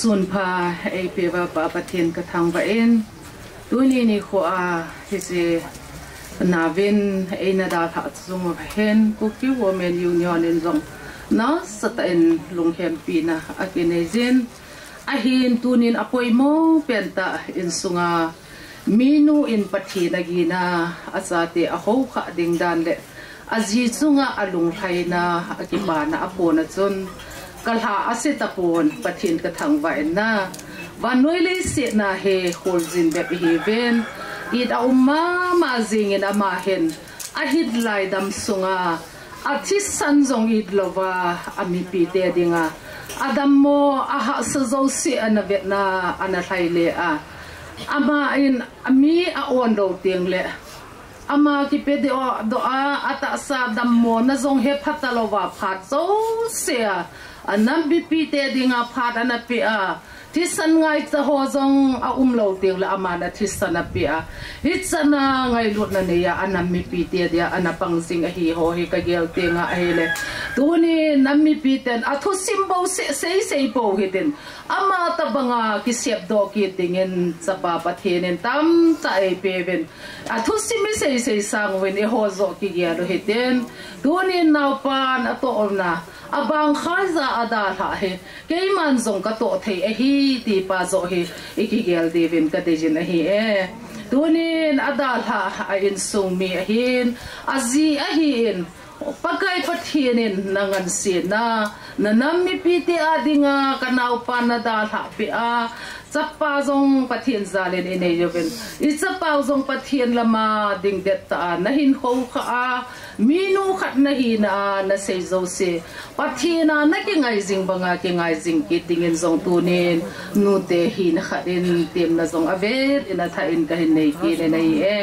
sun pha ei pewa pa pathen ka thang va en tuni ni kho a Hichi navin ei na da tha chung va hen Kuki women union in zong na satain lunghem pi na akinezin ahin tunin apoi mo penta in sunga minu in pathi nagina asate a ho kha ding dan le aji chunga alung thaina akibana apona chun kalha asitapon pathin ka thangwa na vanoi se na he holjin be behaven it a umma ma jing in ama hen ahid lai dam sunga athi sanjong id lova ami pi te dinga adam mo aha sazo se anavet na anathaile a ama in ami a ondo tiang le ama ki pe de do a ata sa dam mo na zong he phatalova phat zo se anam bi pi te dinga phat ana pe a thisan ngai cha ho zong a umlo tiang la amana thisana pe a hitsana ngai lut na ne ya anam mi pi te dia anapang sing a hi ho hi ka gel tenga hele tuni nam mi pi ten a thu simbo se bo hiten ama tabanga ki sep do ki tingen chapa pathenen tam cha e peven a thu simi se sang wen e ho zo ki gel hiten tuni naw pan ato orna abang khaza ada tha he keiman zong ka to thei a hi ti pa zo hi ikigel devin ka dejin a hi e tunin ada tha a in sung mi a hin azi a hin pakai pathinin nangan si na nanam mi piti adinga kanau pana da tha pe a chapa zong pathin zalen ine yoven I chapa zong pathin lama ding det ta na hin ho kha a minu khat na hi na na sei zo se pathina na ki ngai jing banga ki ngai jing ki tingin zong tunin nu te hi na kharin tem na zong aver ina tha in ka hin nei ki ne nei e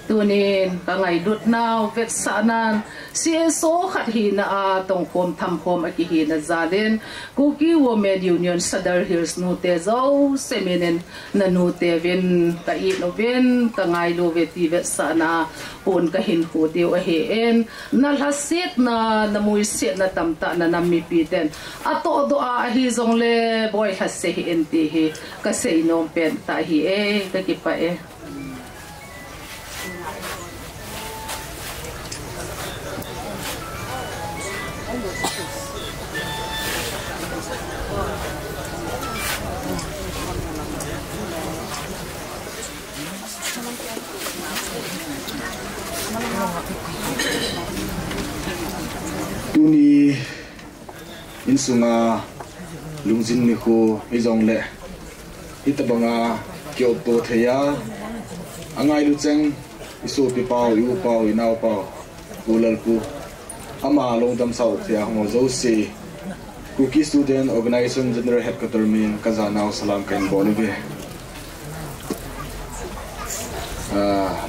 tunin ka ngai lut naw vet sanan si so khat hi na a tong khom tham khom a ki hi na zalen Kuki women union sadar hills nu te zo seminen na nu te ven ka I no ven ka ngai lo ve ti vet sana pon ka hin hu deu a he en na la set na mui set na tam ta na nam mi pi ten ato do a hi zong le boy ha se hi en ti hi ka sei nom pen ta hi e ka ki pa e tuni insunga lungjin ni ko izong le itabanga kyo to theya angailu cheng isu pi pau yu pau inau pau Lalpu ama Longdamsa thea ngo jouse Kuki student organization general headquarter min kazanau salam kan bolive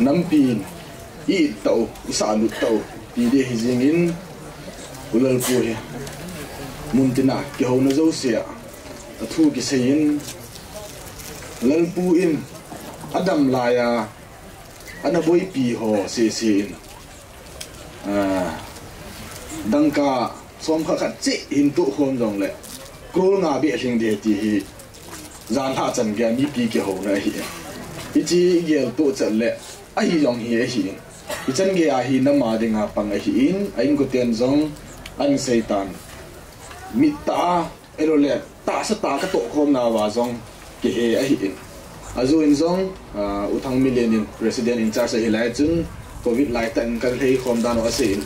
nampin I tau isa anu tau pi de hijingin Lalpu he muntina ki ho na jouse athu ki sein Lalpu in adam laya ana boy pi ho se in dangka som kha khat chi hin tu khom dong le krol nga be hing de ti hi zan ha chan ga mi pi ke ho na hi Hichi gel tu chat le ahi jong hi hi chan ge a hi na ma dinga pang a hi in ain ko ten zong an seitan mita erole ta sa ta ka to khom na wa zong ke he a hi in azu in zong uthang millennium president in charge hi lai chun covid lai tan kan hei khom dan o asin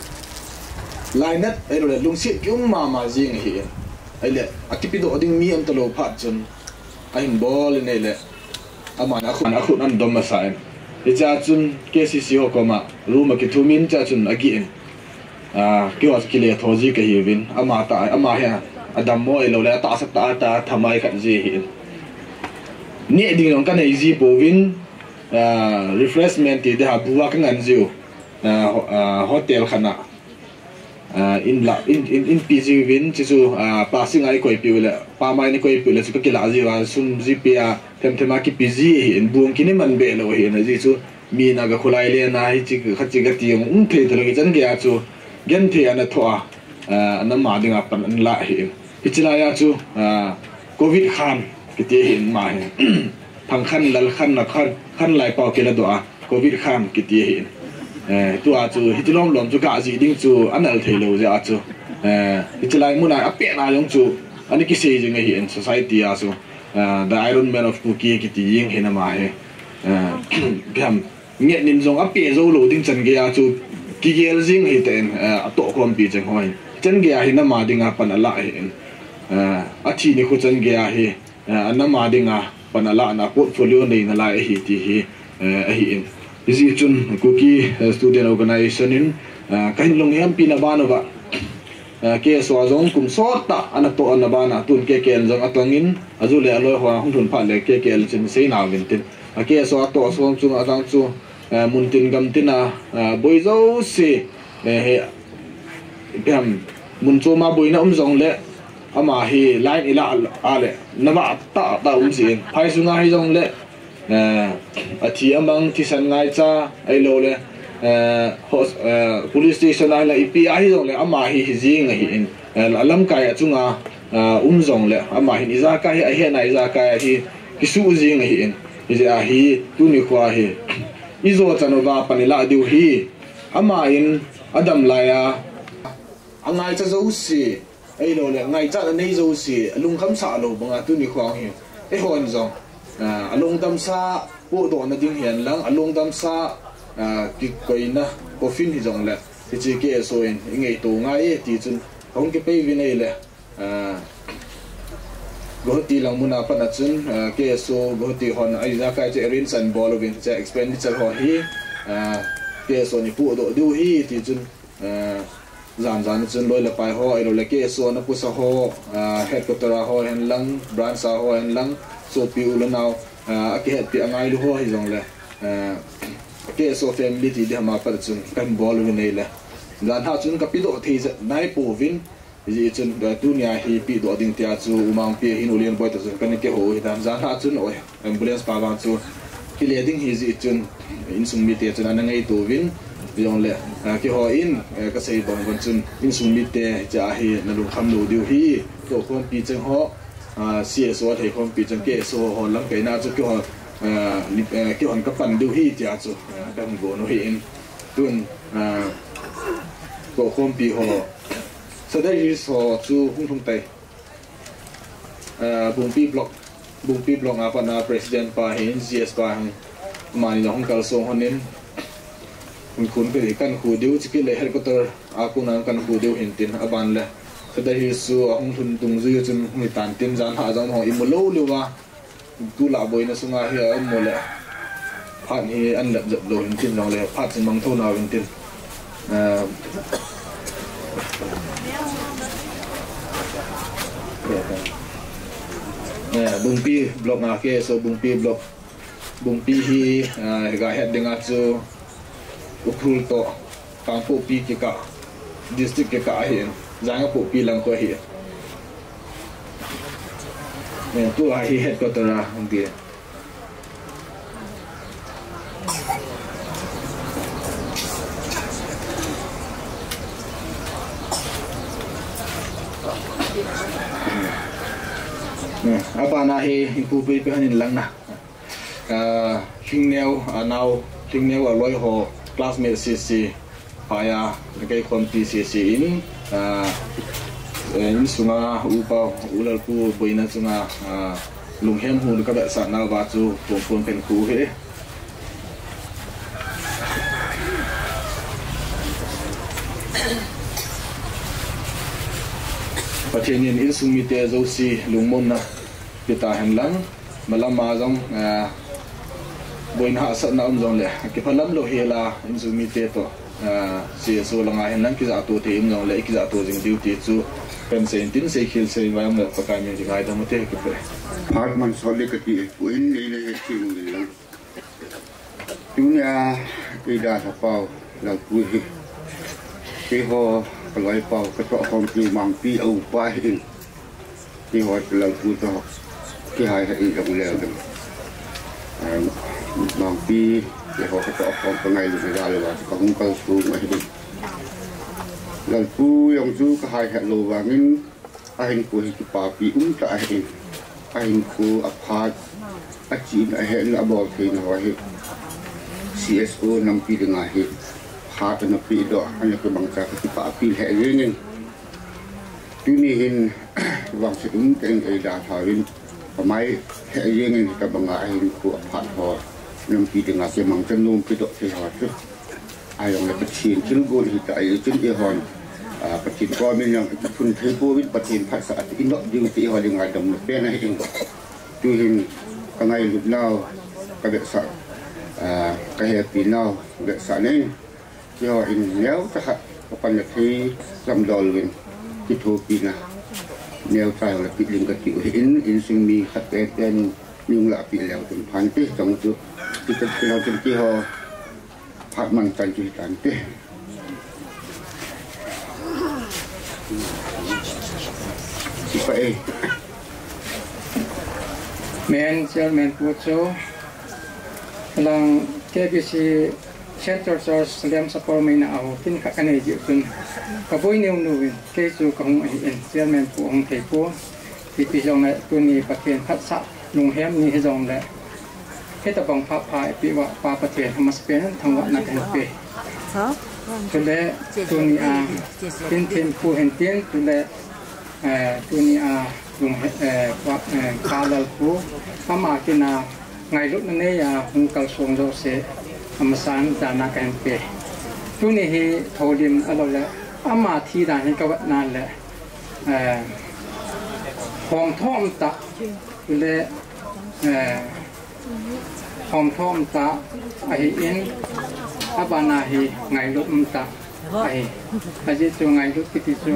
lai nat erole lungsit kyum ma jing hi aile akipido oding mi am talo phat chun ain bol ne le amana khun an dom ma sain icha chun KCC ho koma ruma ki thumin cha chun agi en kiwas kile thoji ka hi win ama ta ama he adam mo elo le ta sak ta thamai khan ji hi ni ding long kan ei ji po win refreshment ti de ha buwa kan an jiu hotel khana in PG win chu passing ai koi piula pa mai ni koi piula chu ka kila ji wa sum ji pia thema ki PG in buang kini man be lo hi na ji chu mi na ga khulai le na hi chi khachi ga ti um the to gi jan ge a chu gen the ana thoa ana ma dinga pan an la hi ichila ya chu covid khan cái tia hiện mà thằng khăn là khăn lại bảo cái là đó covid khan cái tia hiện tua chú hít lom lom chú cả gì đinh chú anh ở thấy lâu giờ chú hít lại muốn ai biết nào giống chú anh ấy cái gì gì hiện society à chú the Iron Man of Kuki cái tia hiện mà he cái nghe nên giống biết rồi lâu đinh chân cái chú cái riêng hiện tên tổ công bị chẳng hoài chân cái hiện mà đinh apa lại hiện thì này khu chân cái hiện anh mà đinh panala na portfolio này na lại hi ti hi hi gì chun Kuki student organization in cái long em pina banova ke so zong kum so ta ana to ana bana tun ke ken zong atangin azule aloi hoa hung thun pha le ke kel chin sei na vin tin ke so to so chung atang chu mun tin gam tin a boi zo se he gam mun chu ma boi na zong le ama hi line ila ale nawa ta si phai su nga hi jong le athi amang thi san ngai cha ai lo le police station ai la ipi ai jong le ama hi jing hi in alam kai chunga jong le ama hi iza kai ai he nai za kai hi kisu jing hi in iza hi tu ni khwa hi izo chanova panila diu hi ama in adam la ya angai cha zo si ai lo le ngai cha nei zo si lungdamsa lo banga tu ni khwang hi e hon zong longdamsa po do na ding hian lang longdamsa ki koina coffin hi zong le chi ke so in ngei to ngai ti chun hong ke pe vi nei le go ti lang muna pa na chun ke so go ti hon ai za kai che rin san bol vin che expenditure ho hi ke so ni pu do du hi ti chun zan chun loi la pai ho ai lo le ke so na pu sa ho headquarter ho hen lang branch sa ho hen lang so pi u la naw ke het pi angai lu ho hi jong le ke so family ti de ma pa chun kan bol vi nei le zan ha chun ka pi do thei nai po vin ji chun dunia hi pi do ding tia chu umang pi hin ulian boy ta chun kan ke ho hi dan zan ha chun oi ambulance pa wang chu ki le ding hi ji chun in sum mi te chun an ngai to vin yong le ki ho in ka sei bong kon chun in sum mi te cha hi na lu kham lu diu hi to khom pi chang ho CSO thei khom pi chang ke so ho lam ke na chu ki ho ki hon ka pan diu hi cha chu kan go no hi in tun to khom pi ho so that is ho chu hung thung tai bung pi block apa na president pa hin GS pa mani no hong kal so honin kun ke kan khu diu chi le helicopter aku na kan khu diu hintin aban le sada hi su hong thun tung zu chun mi tan tin jan ha jan ho imulo lewa tu la boi na sunga hi mo le phan hi an lap jap lo hintin lo le phat chin mang tho na hintin bung pi block na ke so bung pi hi ga head dinga chu ukrul to kampo pi ke ka district ke ka hi janga po pi lang ko hi tu hi head ko tara ngi abana hi ipu pi hanin lang na hingneu aloi ho classmate CC paya kai kon PCC in sunga upa Lalpu boina sunga lunghem hu ka ba sa na ba chu pon pen khu he Pathen in sumite jouse lungmon na pita henlang malama jong boin ha sa na jong le ke phalam lo hela in sumite to si so langa henlang ki za to te in jong le ki za to jing duty chu kan se tin se khil se wayam le pakai me ji gai da mate ke pre har man sole ka ti puin ni le ti ngi lang dunia ki da sa pau la pu hi ki ho loi pau ka to hom ki mang pi au pa hin ki ho la pu to ki hai ha i jong le mang pi ki ho ka to hom pa ngai lu da le wa ka hung ka su ma hi Lalpu yang tu ke hai lo wangin ahin ku hi pa pi ta ahin ahinku apat achin ahen abol thin hohi CSO nampi dengan hi hat na pi do anya ke bangsa ke pa apil he ngin tunihin wang sedung teng da thawin pamai he ngin ka banga ahinku apat ho nampi dengan ke mang tenum pi do se ho tu ayong le pechin cilgo hi ta ai chin e hon pechin ko min yang pun thebo win pechin phat sa ti indok ding ti ho ding adam pe na hi tuhin angailu now ka be sa ka happy now be sa nei yo in neo ta ha pan thi lam dol win ki tho pi na neo ta la pi ling ka ti in sing mi khat pe ten ning la pi leo tum phan ti tong tu ti ka lo tum ti ho phat man tan ti tan ti si pa e men chairman pucho lang KBC Center Source Lem sa Pormina au tin ka kanay jitun kaboy niyo nuwin kesu kung in chairman po ang tepo pipilong na tuni pathen patsa lunghem ni hizong la kita bang papa piwa papa pathen hamas pen thangwa na kan pe tule tuni a tin pu hen tin tule tuni a lung Lalpu pama kina ngai lut na ya hung kal song do se amasan dana kan pe tuni hi tholim alo la ama thi da ni ka wat nan la hom thom ta le hom thom ta ai in abana hi ngai lut ta ai aje chu ngai lut ki ti chu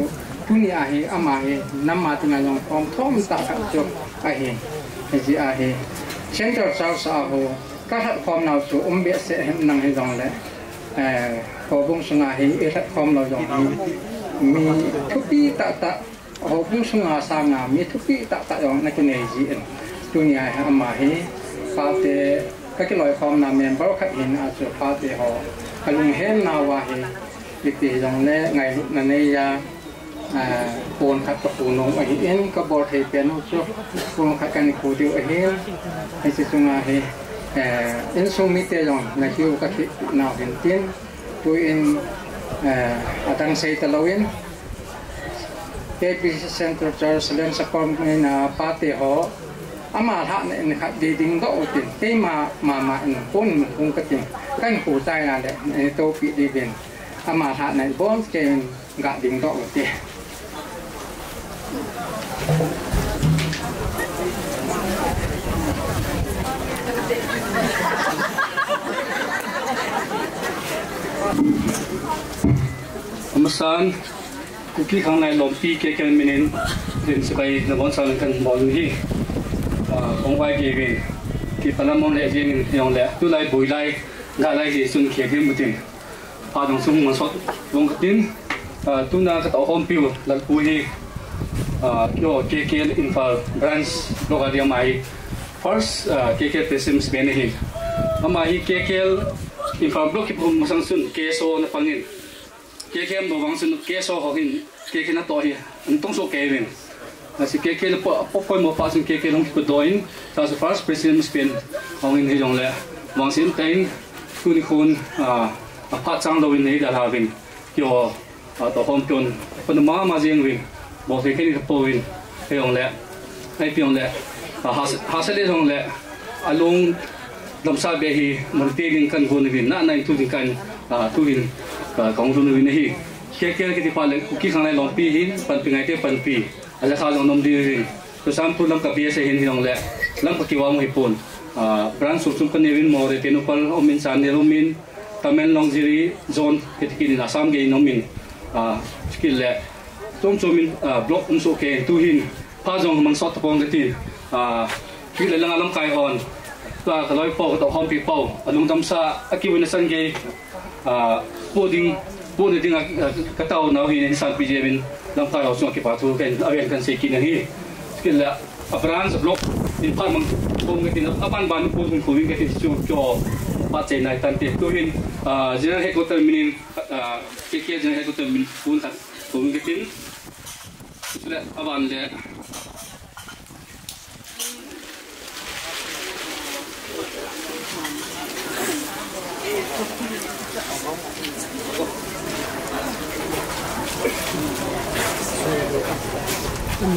tuni ahi ama hi namma tinga long hom thom ta ka chu ahi aje ahi Center South Aho các form nào số biết sẽ nâng hay dòng lẽ hồ bung sung hi các form nào dòng mi thúc pi tạ tạ hồ bung sung sang mi thúc pi tạ tạ dòng này cái này gì tu nhà mà hi pha te các cái loại form nào miền bắc khách hiện ở chỗ pha te họ lùng hen nào wa hi bị dòng lẽ ngày lúc này ya pon khát tập pon nông ở hiện các bờ thầy biển chỗ pon khát cái khu điều ở hiện hay sự sung hi in sung mi te long na hiu ka thi nào hiện tiên tôi in atang say talawin KBC Center Jerusalem sa Pormina na pati ho ama ha na khat di ding do tin te ma in pon kung ka tin kan ku tai na le to pi di ben ama ha na bon ke ga ding do ti Amasan Kuki khang nai lompi ke kan minin din sebai na bon sang kan bol hi ong wai ge ge ki palamon le jing yong le tu lai bui lai ga lai ji sun ke ge mutin pa dong sum ma sot long tin tu na ka to hom piu Lalpu hi yo ke infal branch lo ga dia mai first ke pesims bene hi ama hi ke infal block ki pum sang sun ke so na pangin ke mo wang sun ke so ho hin ke na to hi antong so ke wen asi ke le po mo pa sun ke long ko doin ta so first president spin hong in hi jong le wang sin tain kun khun a pha chang do win nei da la win yo to hom ton pon ma jeng win bo se ke ni po win he jong le ai pi jong le ha se le jong le along Longdamsa be hi monte ging kan gon win na nai tu ding kan tu win kong tu win hi ke ti pa le Kuki khang lai lompi hin pan pi ngai te pan pi ala kha jong nom di ring to sam pu lam ka pi se hin jong le lam ka ki wa mo hi pon brand sum kan ne win mo re te no pal o min san ne min tamen long jiri zone ke ti ni asam ge no min skill le tom min block so ke tu hin pa jong mang sot pong ke ti ki le lang alam kai on ta kaloi po to hom pi po Longdamsa akiwin san ge poding ka tao na hin san pi je min lam kai ho so ki pa tu ken awen kan se ki na hi skill la branch block in par mang pong ke ti na aban ban pu ku win ke ti chu cho pa che nai tan te tu hin general headquarter min ke general headquarter min pun ta ku win ke tin la aban le aban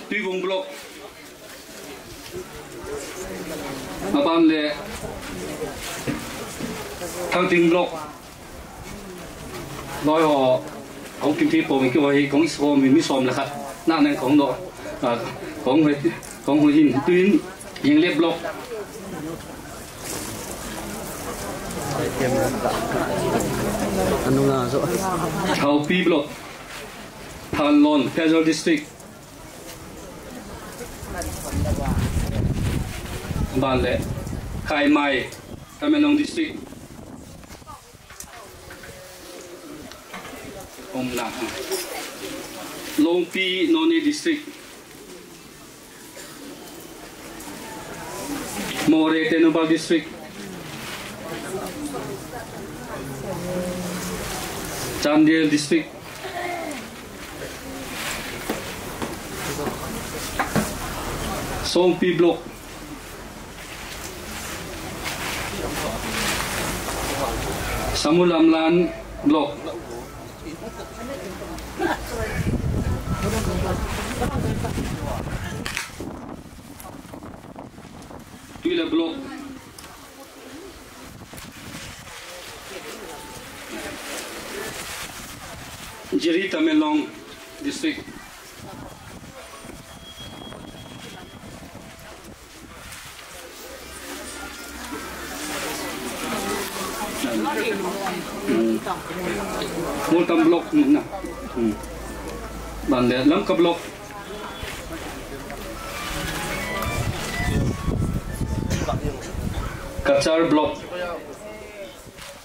tuibong blok aban le thang ting blok nói họ cũng kim thi bộ mình kêu hay cũng xôm mình mới xôm là khát nãy này cũng đó cũng hồi hình tuyến hình liệp blok Hậu Pi Block, Than Lon, Pezol District, Ban Lệ, Khai Mai, Tamelong District, Om Lạc, Long Pi Noni District, More Tenobal District, Chandel District, Songpi Block, Samulamlan Block, Tuila Block, Jiri Tamelong District, Multam Block na, Ban Lệ Lamka Block, Kachar Block,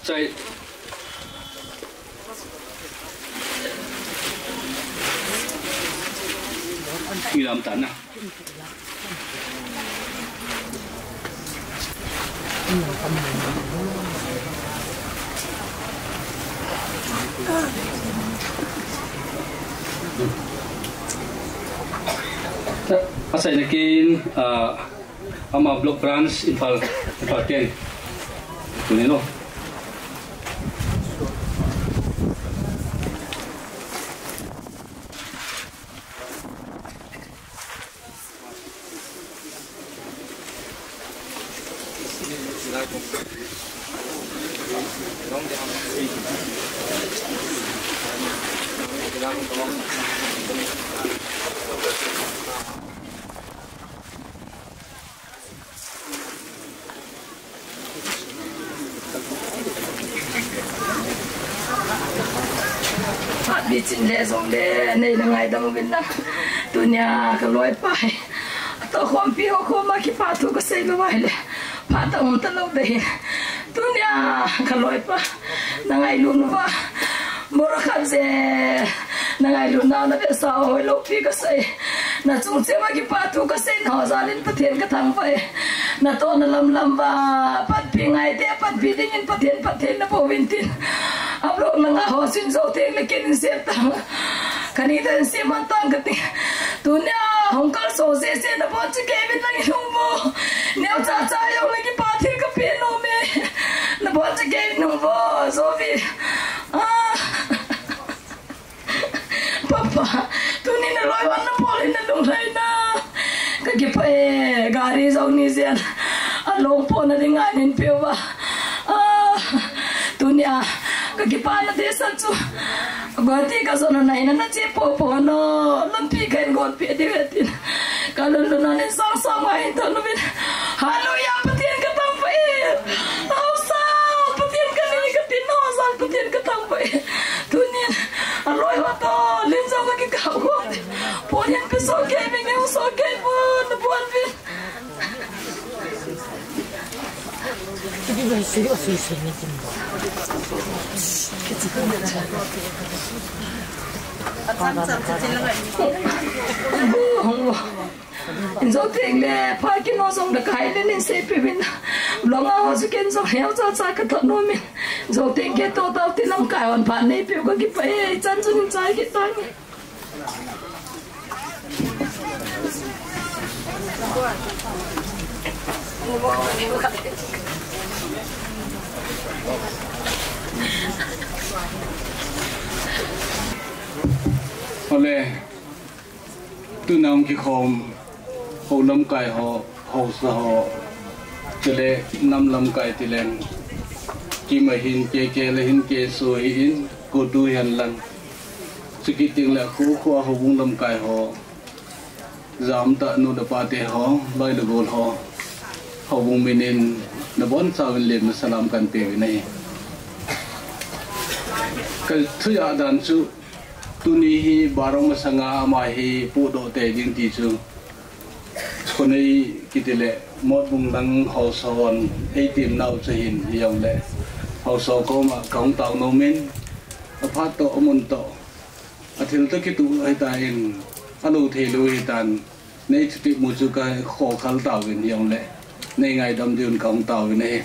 Chai Làm tận à. Asal nakin ama block branch infal 10. Ini loh. Bikin lesong deh, ni dengai dah mungkin dah dunia keluar pai. Atau kompi aku makin patu ke saya luar le, patang terlalu deh. Dunia keluar pai, dengai luar, murakan se, dengai luar nak besar, lopi ke saya. Na chung se makin patu ke saya, nak salin Pathen ke tang pai. Na to na lam ba, pat pingai deh, pat bidingin Pathen na powintin. Ablo nanga hosin zote lekin setang kanita se mantang kati dunia hongkar sose se na boch kevin lagi numbo neo cha yo lagi Pathen ka peno me na boch kevin numbo sofi papa tuni na loi wan na poli na dong lai na kaki pa gari zong ni sian along po na dinganin pewa dunia Kagipana desa tu, gati kasana na ina na cepo pono, lampi kain gon pede gatin. Kalau lu nane sang main tu lu bin, halo ya Pathen ketang pair, ausal Pathen kani ketin ausal Pathen ketang pair. Dunia, aloi wato linsang lagi kau gon, ponian pesoke bingin usoke pun buat bin. Jadi bersih osisi ni tu. Inzo ting le, pakin osong dah kaya le ni sepi bin. Longa osu ken so heo sa sa katot nomin. Inzo ting ke to tau tinam kaya on pan ni piu kaki pa chan sunin cai kita ni. Oleh tu nam ki khom ho lam kai ho sa ho chele nam lam kai tilen ki ma hin ke le hin ke so hin ko tu han lang siki ting la khu ho bung lam kai ho zam ta nu da pa te ho loi le gol ho bung minin na bon sa le salam kan pe nei ka thu ya dan chu tuni hi barong sanga ma hi pu do te jing ti chu khonei kitile Motbung lang ho son ei tim nau chahin yong le ho so ko ma kong tau no min aphat to amun to athil to kitu ai ta in alu the lu hi tan nei chuti mu chu ka kho khal tau win yong le nei ngai dam dun kong tau win nei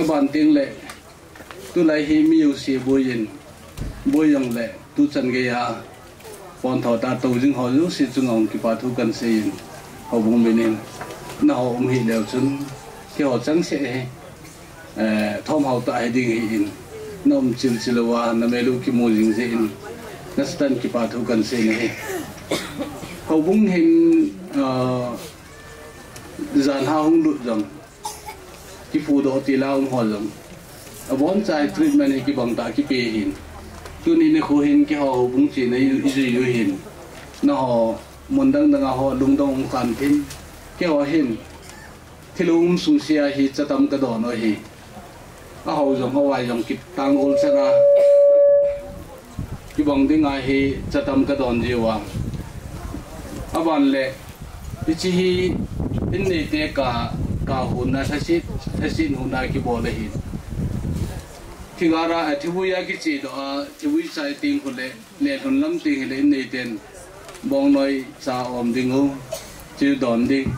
aban ting le tu lai hi miu si boyin boyong le tu chân cái pon thọ ta tu dưng họ lúc xí chung ông kịp thu cần xin họ bung bên nên nào ông hiện đều chung khi họ chẳng sẽ thom họ tại đi hiện nôm chim silawa na melu ki mo jing zin nastan kịp thu cần xin này họ bung hiện dàn hao hung đụt rằng cái phù độ tì lao họ rằng bốn trái treatment này cái bằng ta cái bề hiện tu ni ne khu hin ki ho bung chi nei yu hin na ho mon dang dang ho lung dong kan tin ki ho hin thilum sung sia hi chatam ka do no hi a ho jong ho wai jong ki tang ul sa ga ki bang ding a hi chatam ka don ji wa aban le chi hi in ne te ka hun na thasin hun na ki bo le hi Tingara thibuya ki chi do thibu sai ting khule le thon lam ting le nei ten bong noi cha om dingu chi don ding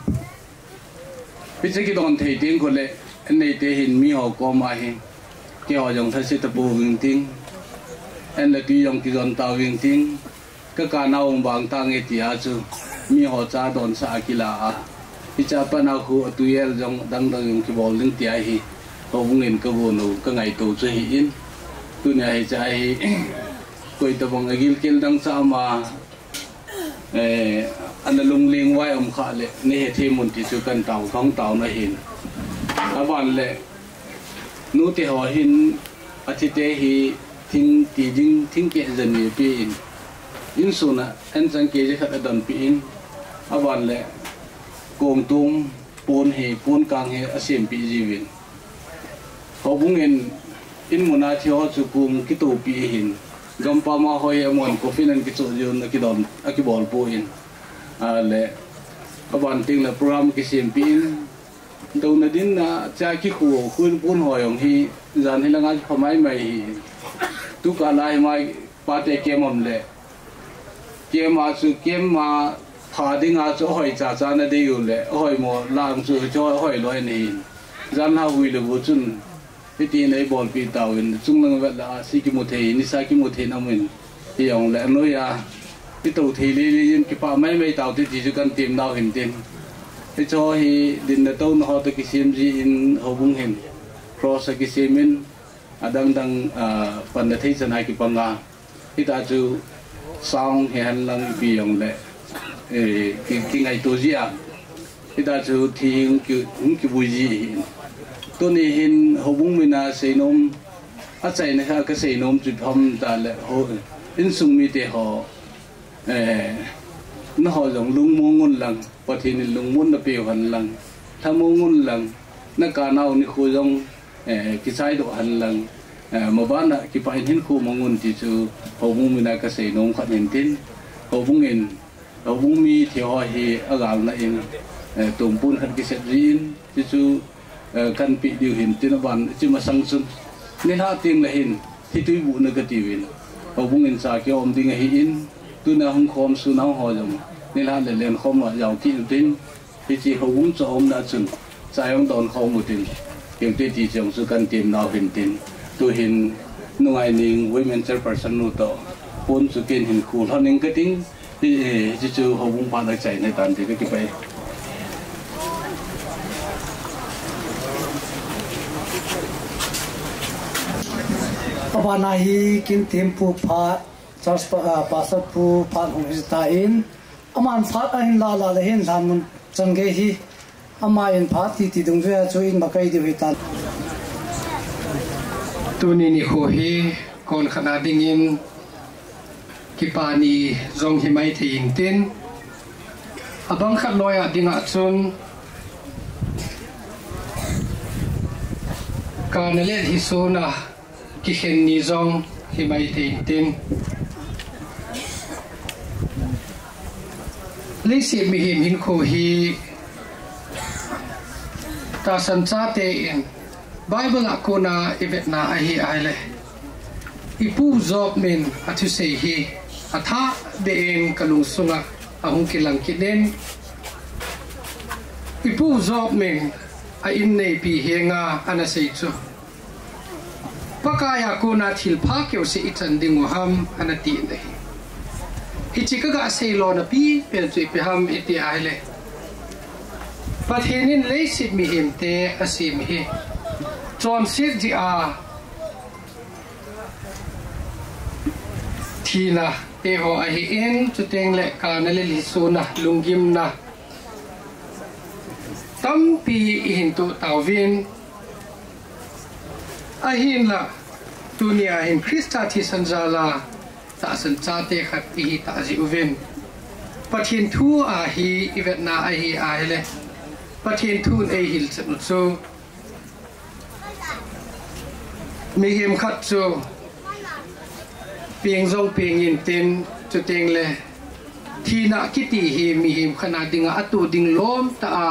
pi chi ki don thei ting khule nei te hin mi ho ko ma hi ki ho jong thasi ta bu wing ting en le ki yong ki don ta wing ting ka na ong bang ta nge ti a chu mi ho cha don sa ki la a pi cha pa na khu tu yel jong dang dang ki bol ling ti a hi họ cũng nên cơ vô nụ các ngày tù cho hiện tôi này chạy quay tập bằng cái kia đang sao mà anh là lung liên quay ông khá lệ nên thêm một tí sự cần tàu không tàu nó hiện các bạn lệ nụ thì họ hiện ở thì thế thì thinh tí dinh thinh kệ dần nhiều pin in số nè anh sang kệ cho khách đòn pin các bạn lệ cùng tung pôn càng he ở xem pin gì vậy họ bung in muna thi họ chụp cùng cái tủ pi hin gam pa ma hoi amon coffee nan cái chỗ yon cái don cái ball po in le aban ting là program cái xem pin đâu na din na cha cái khu khun pun hoi ông hi dàn hi là ngay phai mai tu cả lai mai pa te kem om le kem ma pha ding a cho hoi cha na de yu le hoi mo lang chu cho hoi loi ni dàn ha hui le bu chun thì này bol pi tàu in chung năng vật là si ki một thầy ni sa ki một thầy nam in thì ông lại nói cái tàu thầy li cái pa mấy tàu thì chỉ cần tìm nào hình tiền thì cho hi din na tàu nó họ cái sim gì in họ bung hình cross cái sim in đang phần là thấy chân hai cái banga thì ta chú xong hẹn lang pi ông lại cái ngày tổ gì thì ta chú thì cái buổi gì tôi này hiện họ bung mình là xây nôm ở đây này cái xây nôm chụp hâm ta là họ in sung mi để họ nó họ giống lungmon lần và thì lungmon là biểu hành lần tham mông lần nó cả nào ni khu giống cái sai độ hành lần mà bán là cái phải hiện khu mông thì chú họ bung mình là cái xây nôm khát hiện tin họ bung mi thì họ hi ở gạo này tùng pun khát cái sét zin thì chú kan pi điều hình tin ban chỉ mà sang sun nên ha tiếng là hình thì tôi vụ negative họ bung in sa cái om tiếng là hình tôi na không khom su na ho giống nên ha để lên khom mà giàu kỹ tin thì chỉ họ bung cho om đã chừng sai ông đòn khom một tin kiểu tôi chỉ trong su kan tìm nào hình tin tôi hình ngoài ninh women chairperson nô to pun su kiến hình cool hơn những cái tiếng thì chú họ bung ban được chạy này tàn thì cái vậy aban ahi kin tempu pha church pastor pu pha hong ta in aman phat ahin la la le hen than mun changge hi ama in phat ti dung ve chu in makai di wi tan tuni ni ho hi kon khana ding in kipani zong hi mai thein tin abang khat loya dinga chun kanale hi sona ki khen ni zong hi mai thein tin lisi mi him hin kho hi ta san cha te in Bible akona ivet na ahi aile ipu job min athu sei hi atha de en kalung sunga ahung kilang kinen ipu job min a in nei pi henga ana sei chu pakaya kona thil pha keu se itan dingu ham ana ti nei Hichi ka sei lo na pi pen chu pe ham iti aile Pathenin leisit mi him te asim hi John sit di a Tina eho ahi in chuteng le kanale lisuna lungim na tampi hintu tawin ahin la dunia in Krista thi sanjala ta san chate khat hi ta ji uven pathin thu ahi ivet na ahi aile pathin thu ei hil chanu chu mi him khat chu pieng zong pieng in tin chu teng le thina kiti hi mi him khana dinga atu ding lom ta a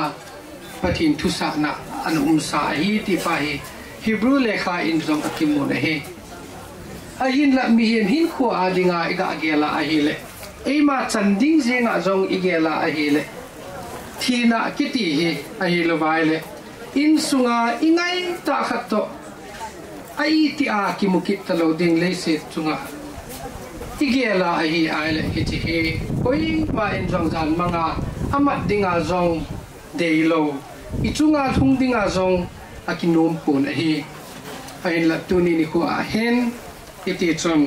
pathin thu sa na an sa hi ti pa hi Hebrew lekha in zong akimun he ahin la mi him hin kho a dinga iga agela ahi le ema chanding zenga zong igela ahi le thina kiti hi ahi lo vai le in sunga ingai ta khat to ai ti a ki mukit talo ding le se chunga igela ahi aile hichi he koi ma in jong jan manga amat dinga zong deilo ichunga thung dinga zong akinom pun ahi ain la tuni ni ko a hen iti chong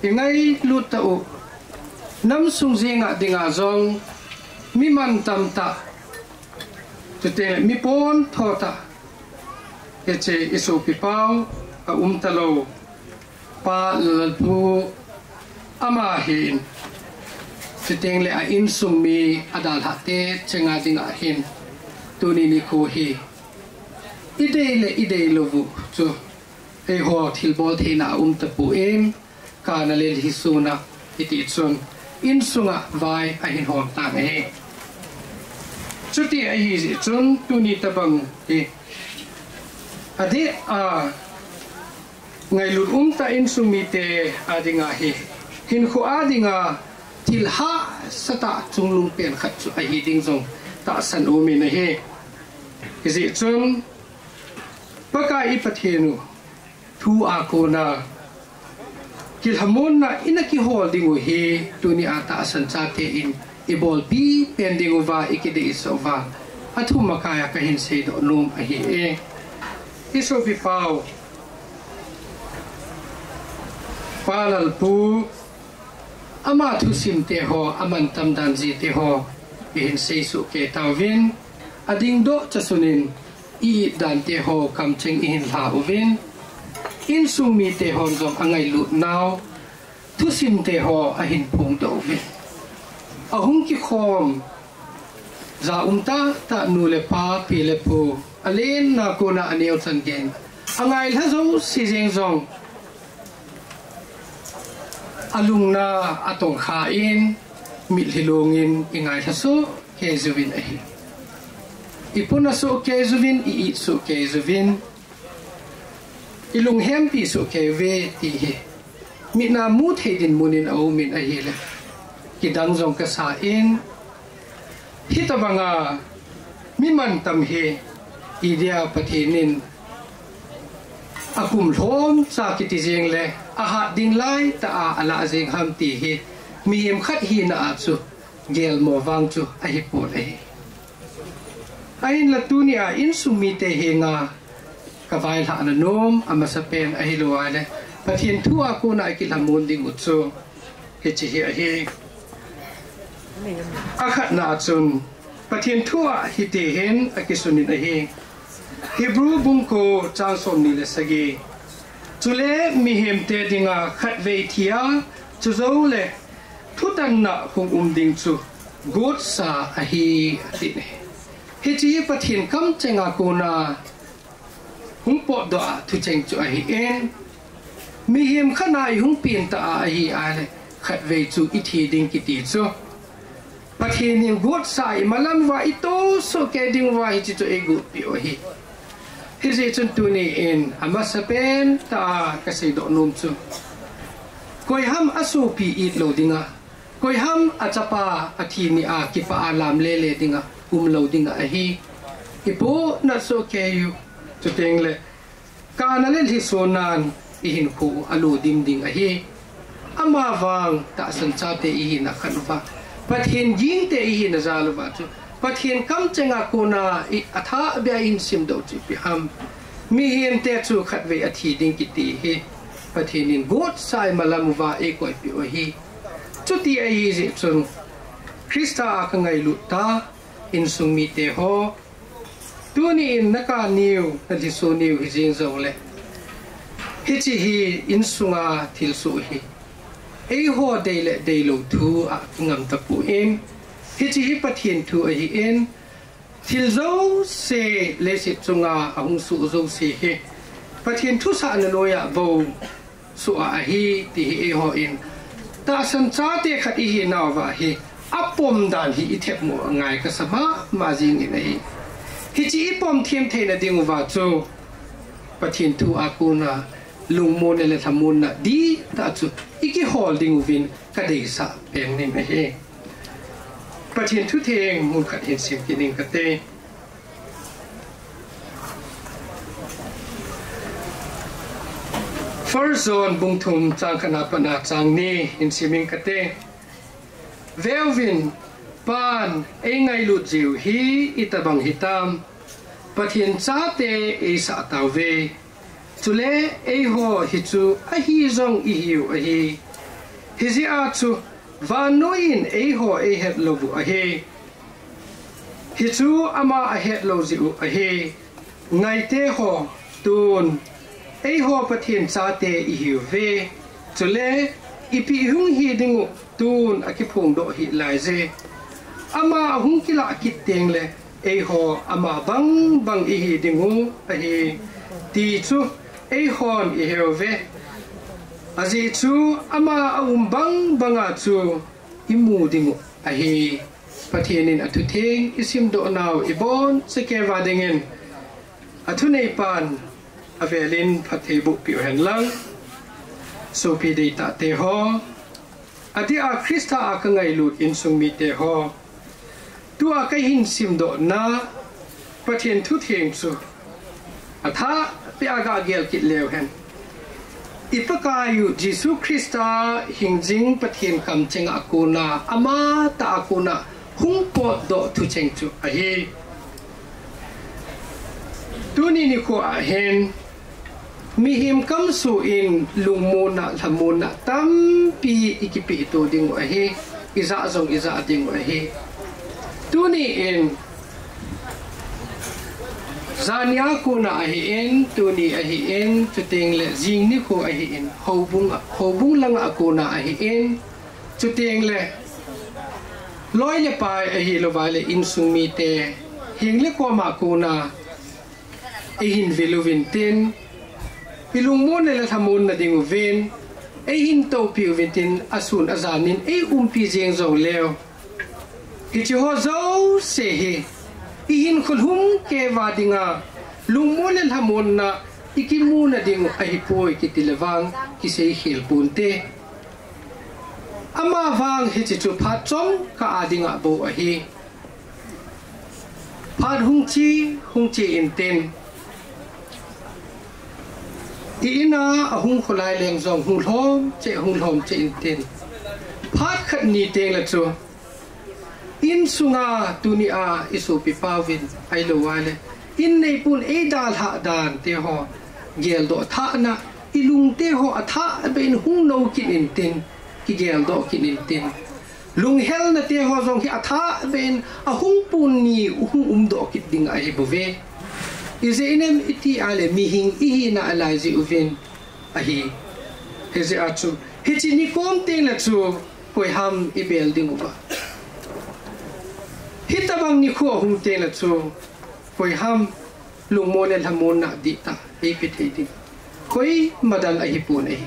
ingai lut ta u nam sung zinga dinga zong mi man tam ta tete mi pon thota eche isu pipau a talo pa lalpu ama hin siteng le a in sum mi adal hate chenga dinga hin tuni ni ko hi ide lovu chu e ho thil bol thina tapu em kana le hisuna iti chun in sunga vai a hin hom ta me chuti a hi chun tuni tabang e ade a ngai lut ta in sumi te adinga hi hin khu adinga til ha sata chunglung pen khat chu a hi ding zong ta san o mi na he izi chun paka I pathenu thu a kona kilhamon na inaki holding u he tuni ata san cha te in ibol pi pending over ikide isova athu makaya ka hin sei do num a hi e iso pi pau Lalpu ama thu sim te ho aman tam dan ji te ho in sei su ke tawin ading do chasunin I dan te ho kam cheng in la uvin in sung mi te ho zong angailu now thu sim te ho a hin phung do uvin ahung ki khom za ta nu le pa pi le pu alen na ko na aneu chan gen angai la zo si jeng zong alung na atong kha in mit hilongin ingai thaso ke zuvin ahi ipuna so ke zuvin I so ke zuvin ilung hem pi so ke ve ti he mi na mu thedin munin au min ahi le kidang zong ka sa in hitabanga mi man tam he idia pathinin akum thom sa kiti jeng le aha ding lai ta ala jeng ham ti hi mi hem khat hi na a chu gel mo wang chu a hi po le ain la tunia in sumi te he nga ka vai la na nom ama sa pen a hi lo ale Pathian thu aku na ikilamun ding utso Hichi hi akhat na chun Pathian thu a hitehen akisunin ahi Hebrew bungko changsom ni le sagi chule mihem te dinga khatve thia chuzo le thutan na hung ding chu god sa ahi atine Hichi Pathian kam chenga kona hung po do thu cheng chu ahi en mihem khana hung pin ta ahi ale khatve chu ithi ding kiti chu Pathian in god sai malam wa ito so ke ding wa Hichi chu egu pi ohi Hichi chun tu ni in amasapen ta kasi do num chu koi ham asu pi it lo dinga koi ham achapa athi ni a ki pa alam le le dinga lo dinga ahi ipo na so ke yu chu teng le kana le hi sonan ihin khu alu dim ding ahi ama wang ta san cha te ihin na khanwa Pathian jing te ihin na zalwa chu Pathian kam chenga kona atha bia in sim do chi pi ham mi him te chu khatve athi ding kiti hi Pathian in god sai malam wa e koi pi o hi chuti ai ji chung Krista ka ngai lu ta in sung mi te ho tuni in naka niu na di so niu hi jing zo le Hichi hi in sunga thil su hi ei ho dei le dei lo thu a ngam ta pu in Hichi hi Pathian thu a hi en thil zo se le si chunga ahung su zo se he Pathian thu sa na loya bo su a hi ti hi e ho in ta san cha te khat i hi na wa hi apom dan hi i thep mo ngai ka sama ma jing ni nei Hichi i pom thiem the na ding wa chu Pathian thu a ku na lungmon le thamun na di ta chu iki holding win ka dei sa pen ni he Pathian thu theng mun khat hin sim kining kate first zone bung thum chang khana pana chang ni in siming kate velvin pan engai lu jiu hi itabang hitam Pathian cha te e sa taw ve chule e ho hi chu ahi zong i hiu ahi hizi a chu Vanuin e ho e het lo bu ahe Hichu ama a het lo zi u ahe ngai te ho tun e ho Pathian cha te i hiu ve chule ipi hung hi dingu tun akipung do hi lai ze ama hung kila akit teng le e ho ama bang i hi dingu ahe ti chu e hon i hiu ve Azi chu ama bang banga chu imu dingu ahi Pathianin atu theng isim do naw ibon sekeva dingen atu nei pan avelin phathebu pi hen lang so pi de ta te ho ati a Krista a ka ngai lut in sung mi te ho tu a kai hin sim do na Pathian thu theng chu atha pi aga gel kit lew hen Ipakayu Jesu Krista hingjing Pathian kam cheng akuna ama ta akuna hung pot do thu cheng chu ahi tuni ni ko a hen mi him kam su in lungmona lhamona tam pi ikipi to ding ahi iza zong iza ding ahi tuni in Zania kuna ahi en tuni ahi en chuteng le jing ni ko ahi en hobung lang akuna ahi en chuteng le loi le pai ahi lo vale in sumi te hing le ko ma kuna ehin veluvin ten pilung mon le thamun na dingu ven ehin to pi vintin asun azanin e pi jeng zo leo Hichi ho zo se he ihin khulhum ke wadinga lungmon le hamon na ikimu na ding ahipoi kitilawang kisei khil punte ama wang Hichi chu phat chong ka adinga bo ahi phat hungchi inten ina ahung khulai leng zong hung hlom che inten phat khat ni teng la chu in sunga tunia isu pipawin ai lo wale in nei pun e dal ha dan te ho gel do tha na ilung te ho atha ben hung no kin in tin ki gel do kin in tin lung hel na te ho zong hi atha ben a hung pun ni hung do kit ding ai bove is inem iti ale mi hing I na alai ji uven ahi heze achu hichi ni kom te la chu koi ham I building uba hitabang ni kho hung te la chu koi ham lungmon lhahmon na di ta e pithei di koi madal ahi pun ahi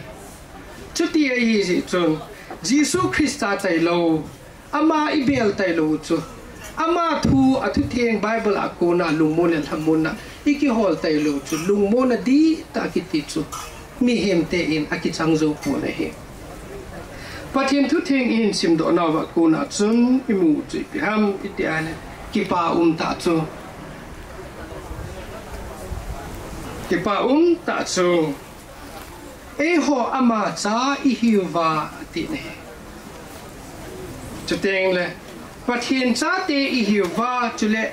chuti ahi ji chun Jesus Christa tai lo ama I bel tai lo chu ama thu athu theng Bible akona lungmon lhahmon na iki hol tai lo chu lungmon di ta ki ti chu mi hem te in aki changzo pun ahi pathian thu theng in sim do na wa kuna chun imu chi pi ham itiane ki pa ta chu ki pa ta chu e ho ama cha I hiwa ti ne chuteng le pathian cha te I hiwa chule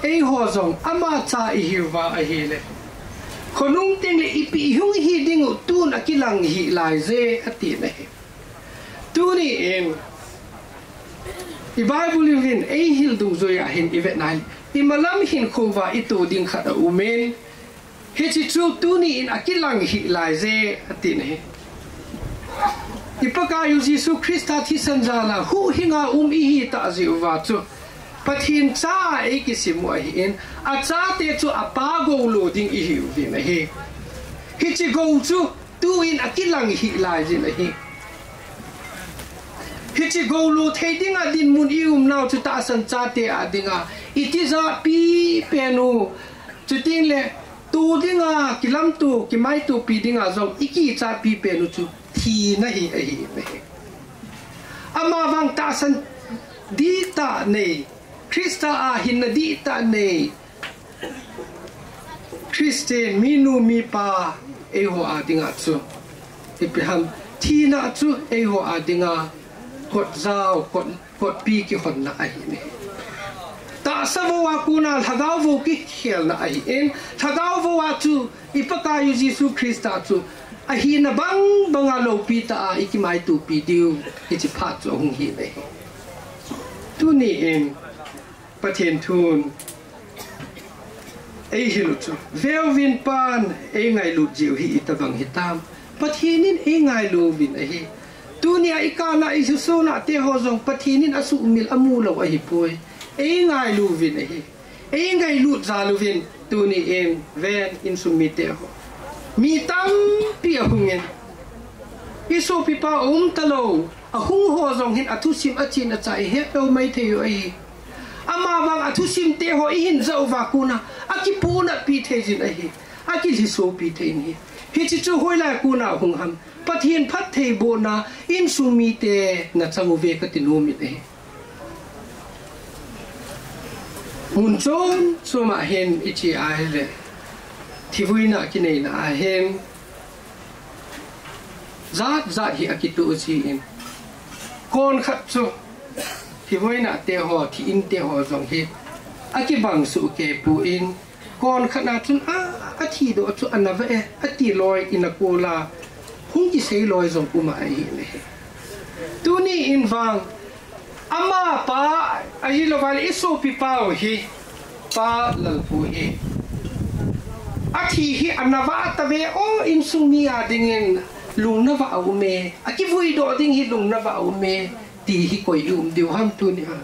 e ho zong ama cha I hiwa a hi le khonung teng le ipi hung hi ding tu na kilang hi lai ze ati ne tu ni in I Bible win e hil dung zo ya hin ivet nai I malam hin khova itu ding khada umen Hichi chu tu ni in akilang hi lai ze ati ne ipaka yu Jesus Christa thi sanjala hu hinga I ta zi wa chu pathin cha e ki simu hi in a cha te chu apa go lo ding I hi vi ne hi hichi go chu tu in akilang hi lai ze ne hi hichi go lo thei ding a din mun ium now chu ta san cha te a dinga itiza pi penu chu ting le tu dinga kilam tu ki mai tu pi dinga zong iki cha pi penu chu thi na hi a hi ne ama wang ta san di ta ne Krista a hin na di ta ne Christian minu mi pa e ho a dinga chu ipiham thi na chu e ho a dinga kot zau kot pi ki hon na a hi ne ta sawa kuna thagau vo ki khel na ai en thagau vo wa chu ipaka yu Jesus Christa chu a hi na bang banga lo pi ta iki mai tu pi diu ichi pha chu hung hi ne tu ni en pathian thun e hilu chu velvin pan e ngai lu jiu hi itabang hitam pathianin e ngai lu vin a hi tu ni ai ka na isu so na te ho zong pathianin asu umil amu lo a hi poi e ngai lu vin a hi e ngai lu za lu vin tu ni en ven in sumite ho mi tam pi a hungen isu pi pa talo a hung ho zong hin athu sim a chin a chai he do mai the yo ai ama wang athu sim te ho I hin zau wa kuna aki puna pi the jin a hi aki li so pi the ni hi chi chu hoi la kuna hung ham pathian phat thei bo na in sumite na changu ve ka tinu mi ne mun chom suma hen ichi ai le thivuina ki nei na hen zat hi akitu chi in kon khat chu thivuina te ho thi in te ho zong hi akibang su ke pu in kon khana chun a thi do chu anava e ati loi in a kola hung ki sei loi zong uma ai ne tu ni in wang ama pa ahi lo wal iso pi pao hi pa lalpu hi athi hi anava ta ve o in sumi a dingin lung na va au me aki vui do ding hi lung na va au me ti hi koi diu ham tu ni ha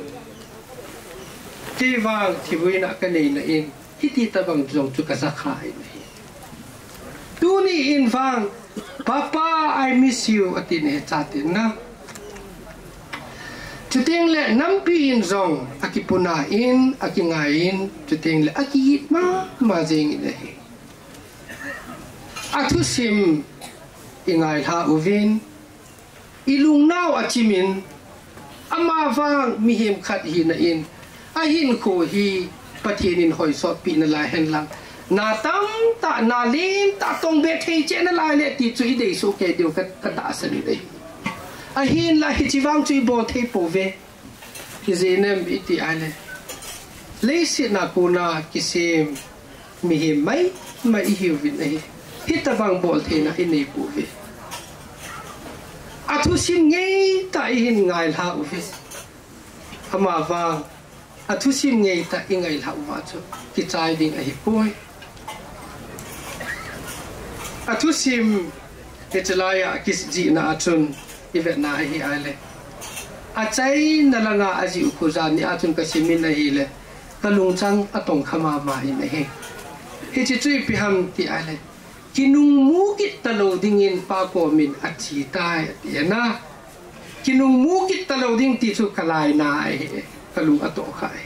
ti wang thi vui na ka nei na in hi ti ta bang jong chu ka sa khai ni tu ni in wang papa I miss you atin he chatin na chuting le nampi in zong akipuna in akingain chuting le akit ma jing ne athu sim ingai ha uvin ilung nau achimin ama wang mi him khat hi na in a hin ko hi pathianin hoi so pi na la hen lang na tam ta na lin ta tong be thei che na la le ti chui dei so ke deu ka da san dei a hin la hi chi wang chui bo thei po ve ki zenem iti ale le si na ko na kisim mi him mai hi vin nei hít ta bằng bol thế na in này bù về thu sim ngay tại hình ngài hậu về ama vàng thu sim ngay tại in ngài hậu mà cho cái trái đình ấy bôi thu sim cái trái cái gì na chun event na hi ai le trái na là ngã aji ukuzan ni chun cái simin na hi le kalung chang atong khama ma hi na hi Hichi chui piham ti ai le kinung mu kit talo dingin pa ko min achi tai na kinung mu kit talo ding ti chu kalai na ai kalung ato khai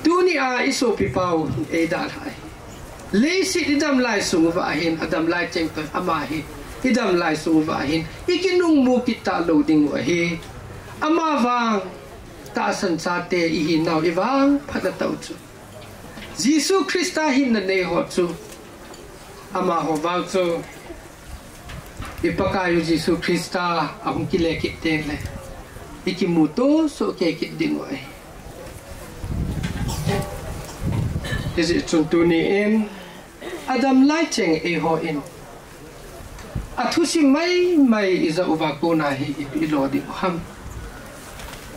tu ni a iso pi pau e da hai le si idam lai sung va hin adam lai cheng to ama hi idam lai sung va hin ikinung mu kit talo ding wa hi ama wang ta san sa te i hin nau i wang phata tau chu Jesus Christa hin na ne ho chu ama ho wang chu ipakayo Jesus Christa ahung kile ki ten le ikimuto so ke ki ding wai is it to ni in adam lai cheng e ho in athusi mai iza uva ko na hi ipilo di ham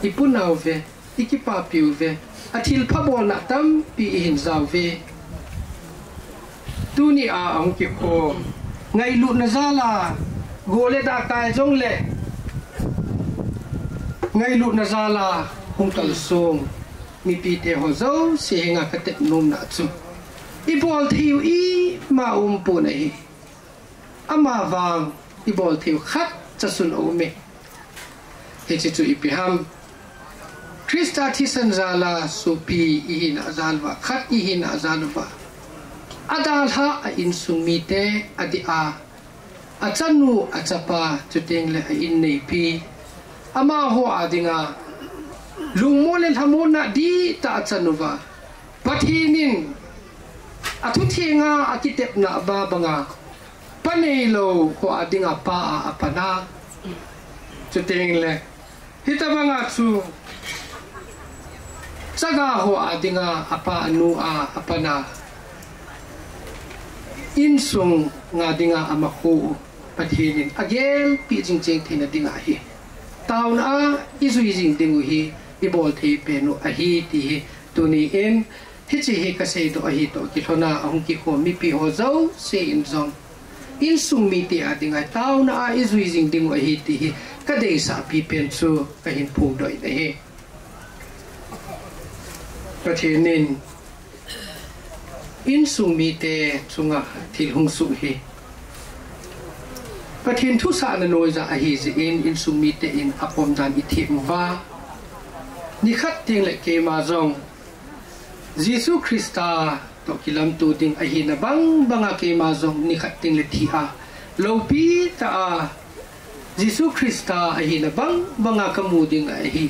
ipunau ve ikipa piu ve athil phabol na tam pi hin zaw ve tu ni a ang ki ko ngai lu na zala gole da kai jong le ngai lu na zala hung kal song mi pi te ho zo se nga ka te nom na chu I bol thiu i ma pu nei ama wang I bol thiu khat cha sun o me he chi chu I pi ham Krista thi san zala su pi I na zalwa khat I na zalwa adal ha a in sung mi te adi a chanu a chapa chu teng le a in nei pi ama ho adinga lungmon le hamon na di ta chanuwa pathinin athu thinga akitep na ba banga panelo ko adinga pa a apana chu teng le hitabanga chu saga ho adinga apa anu a apana insung nga dinga amaku pathinin agel pi jing jing thina dinga hi taun a izui jing dingu hi ibol thi penu ahi ti tuni in hichi hi ka sei do ahi to ki thona ahung ki ko mi pi ho zo se in zong insung mi ti adinga taun a izui jing dingu ahi ti ka dei sa pi pen chu ka hin phung doi ne he pathinin in sung mi te chunga thil hung su hi pathin thu sa na noi za hi ji in sung mi te in apom dan I thim wa ni khat ting le ke ma zong Jesus Christa to kilam tu ding a hi na bang banga ke ma zong ni khat ting le thi a lo pi ta a Jesus Christa a hi na bang banga ka mu ding a hi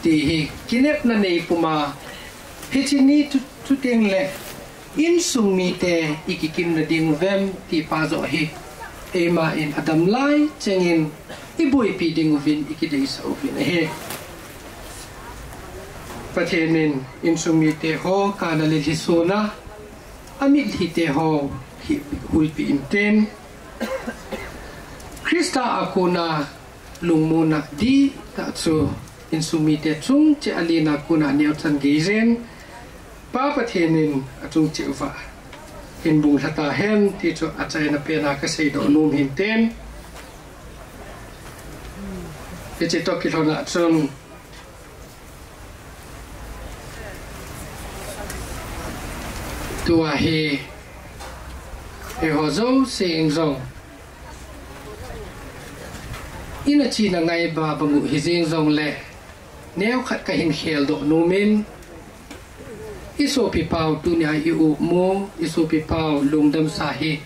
ti hi kinep na nei puma hichi ni tu teng le in sung mi te ikikim na ding vem ti pa zo hi ema in adam lai chengin iboi pi ding vin ikidei sa ovin he pathenin in sung mi te ho kana le hisona amit hi te ho hi hui pi inten Krista akuna lungmona di ta chu in sung mi te chung che alina kuna neu chan gezen pa pathenin atung chiwa in bung hata hen ti chu achai na pena ka sei do num hin ten ke che to ki thona chung tua he e ho zo se in zong ina chi na ngai ba bangu hi jing zong le neu khat ka hin khel do numin iso pi pau tu nya I u mo iso pi pau Longdamsa hi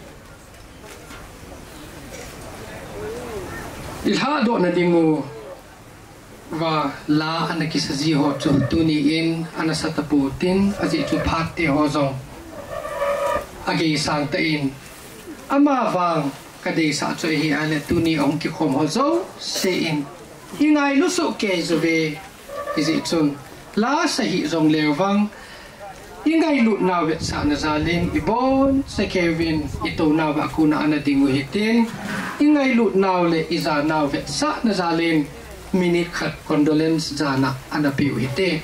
lhahdohna dingu wa la anaki saji ho chu tu ni in anasatapu tin aji chu phat te ho zong agi sang ta in ama wang kadei sa chu hi ale tu ni ong ki khom ho zo se in ingai lu so ke zo ve izi chun la sa hi zong lewang ingai lut na vet sa na zalin ibon sa Kevin ito na ba kuna ana dingu hitin ingai lut na le iza na vet sa na zalin minit khat condolence jana ana piu hite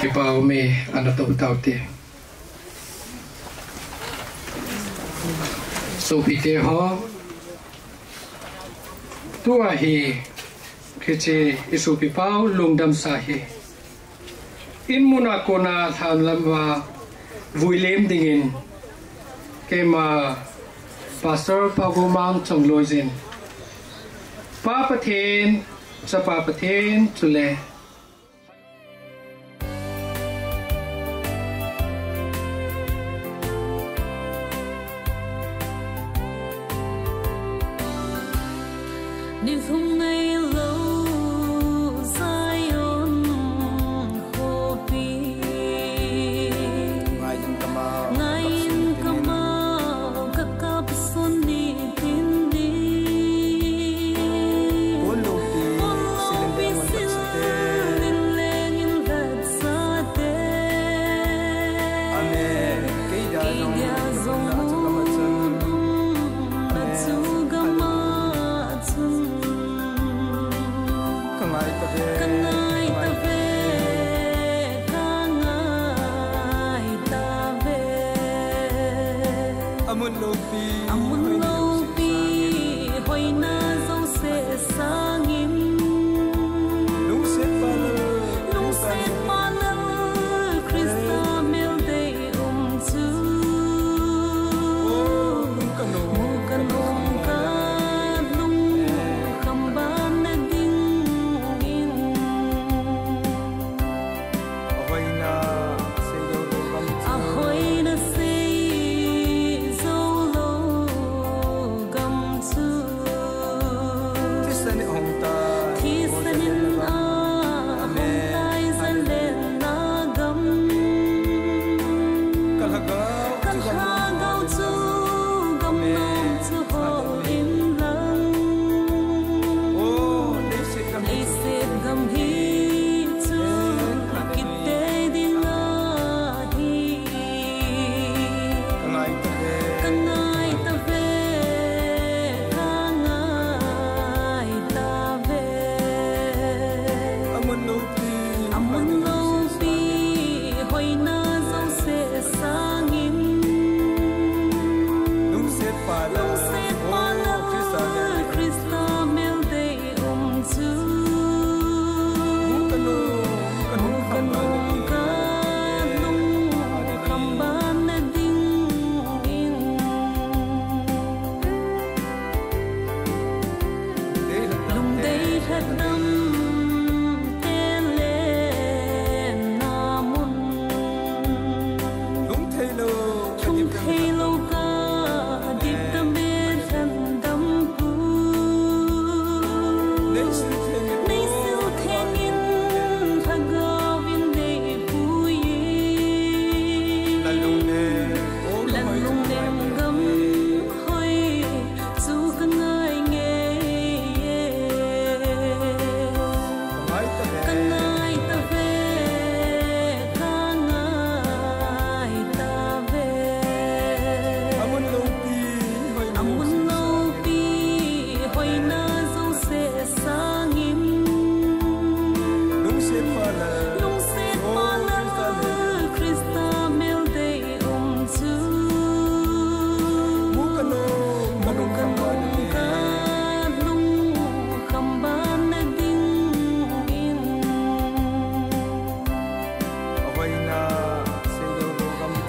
Kipau me ana tau tau te so pite ho tua hi Hichi isu pipau Longdamsa hi in muna kona than lamba vuilem dingin kema pastor pagumang chonglojin Pathen sa Pathen chule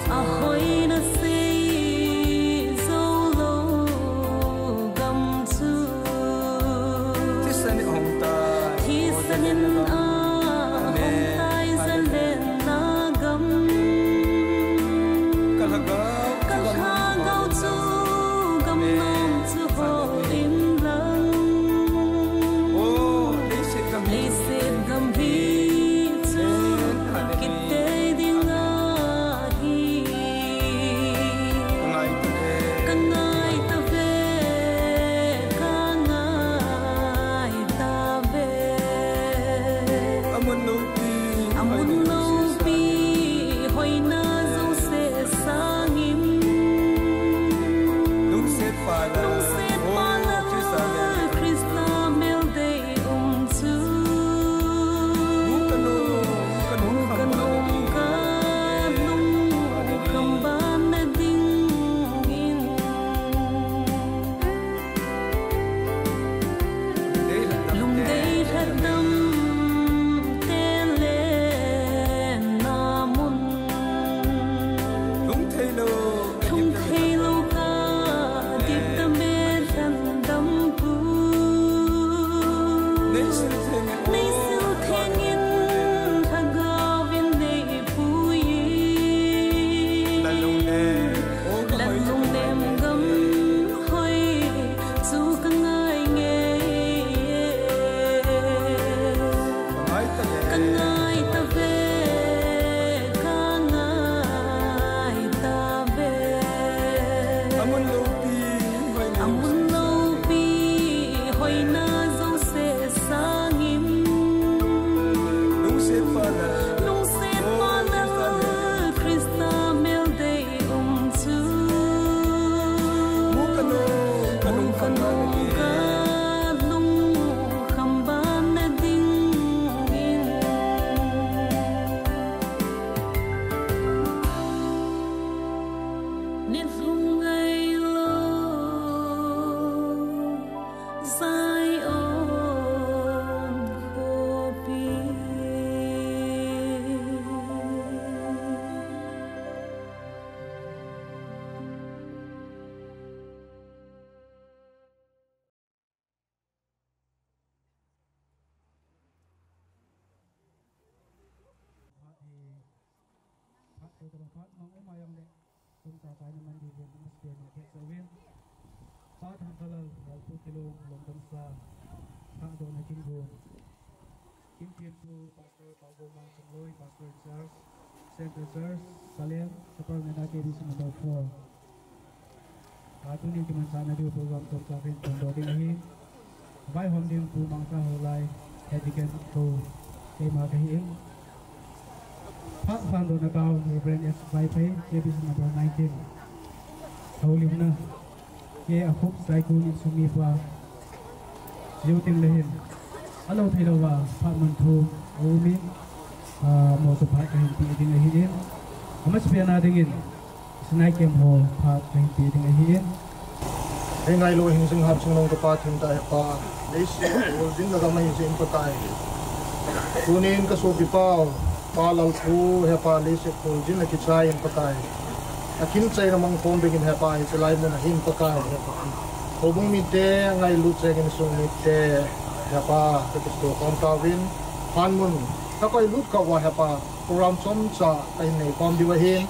ahoy na say Lalpu Kilong, Longdamsa, lhahdohna Kingbun. Pastor Proggrame, Pastor Charles, Center Church, Salem, Sapar Menake, number 4. Atuni cuman sana di program Proggrame Pondoding Ahi. Vai Homding Pu Mangka Holai, Edikan Pu Kema Kahing. Pak Fandona Kau, Reverend F. Vaipai, number 19. Haulimna. Ye Ekou Saikul.Pathen liu ting lehin alo thailawa phaman thu omi mo to phat kahin pi ding ahin amas piana dingin snai kem ho phat kahin pi ding ahin angailu hing sing hab sing nong to Pathen ta pa leis ol din la mai sing patai kunin ka so bi pau pa lalpu he pa leis ol din la ki chai in patai akin chai namang phone begin he pa hi selai mon hin pakai hobung mi te angailu chegin sung mi te he pa te sto kom ta win han mun ta koi lut ka wa he pa program chom cha kai nei kom di wa hin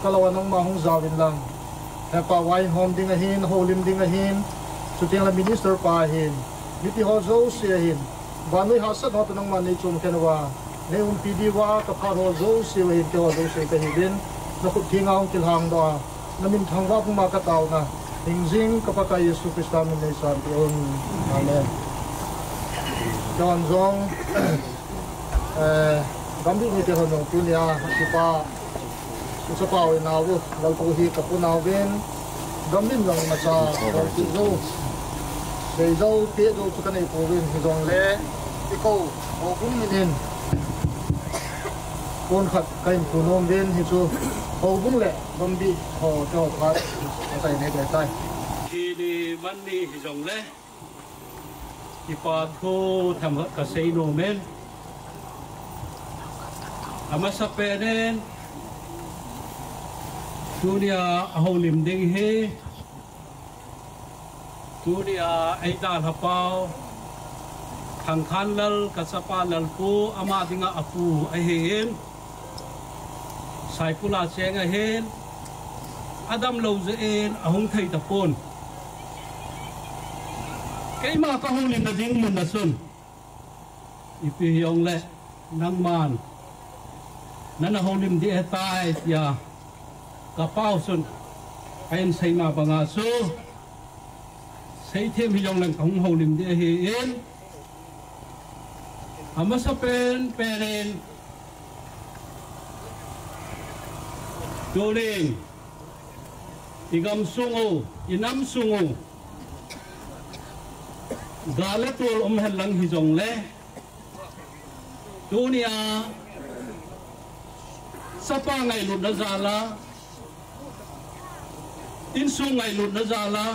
kalawa nang ma hung zawin lang he pa wine home ding a hin holim ding a hin chuting la minister pa hin miti ho jouse hin banui hasat hot nang ma nei chum kenwa ne pidi wa ka pha ho jouse wa hin ke ho jouse ka hi din na khut thingau kilhang da namin thangwa kuma ka taw na hingjing kapaka Yesu Krista min nei san on amen John Zong gambi ni te hono punya sipa sipa we nawu lalpu hi kapuna wen gambin lang na sa ti zo sei zo te zo chukanai provin hi zong le iko o kum min kon khat kain punom wen hi chu hobung le bambi ho cho phat sai ne de sai khi đi man ni hi jong le ki pa thu tham hat ka sei no men amasa penen dunia aholim ding he dunia aida hapao khang khan lal kasapa lalpu ama dinga apu ahen Saikula cheng a hen Adam lo ze en ahong thai ta pon kai ma ka hong lim na ding mun na sun ipi yong le nang man nana hong lim di etai ya ka pau sun kain sai ma banga su sai them hi yong lang hong hong lim di he en amasa pen peren Doling igam sungu inam sungu galatul helang hijong le dunia sapa ngai lut na zala in sung ngai lut na zala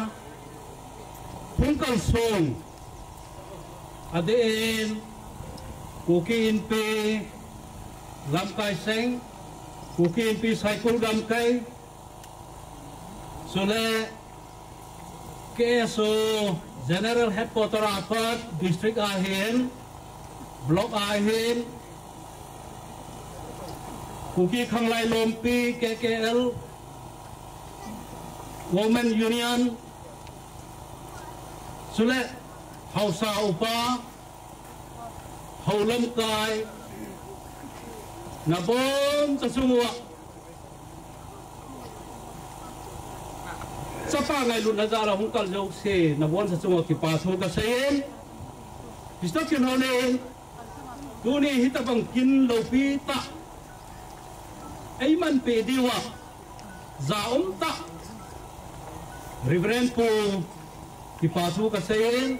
pungkal sung aden Kuki in pe lam kai seng Kuki pi Saikul gam kai sule KSO General Headquarter Apat District Ahin Block Ahin Kuki Khanglai Lompi KKL Women Union sule Hausa Upa Haulam Kai Nabon sa semua sapa ngai lu na zara hung kal jok se na bon sa chunga ki pa thu ka sen pisto kin hone tu ni hita bang kin lo pi ta ai man pe diwa za ta reverend pu ki pa thu ka sen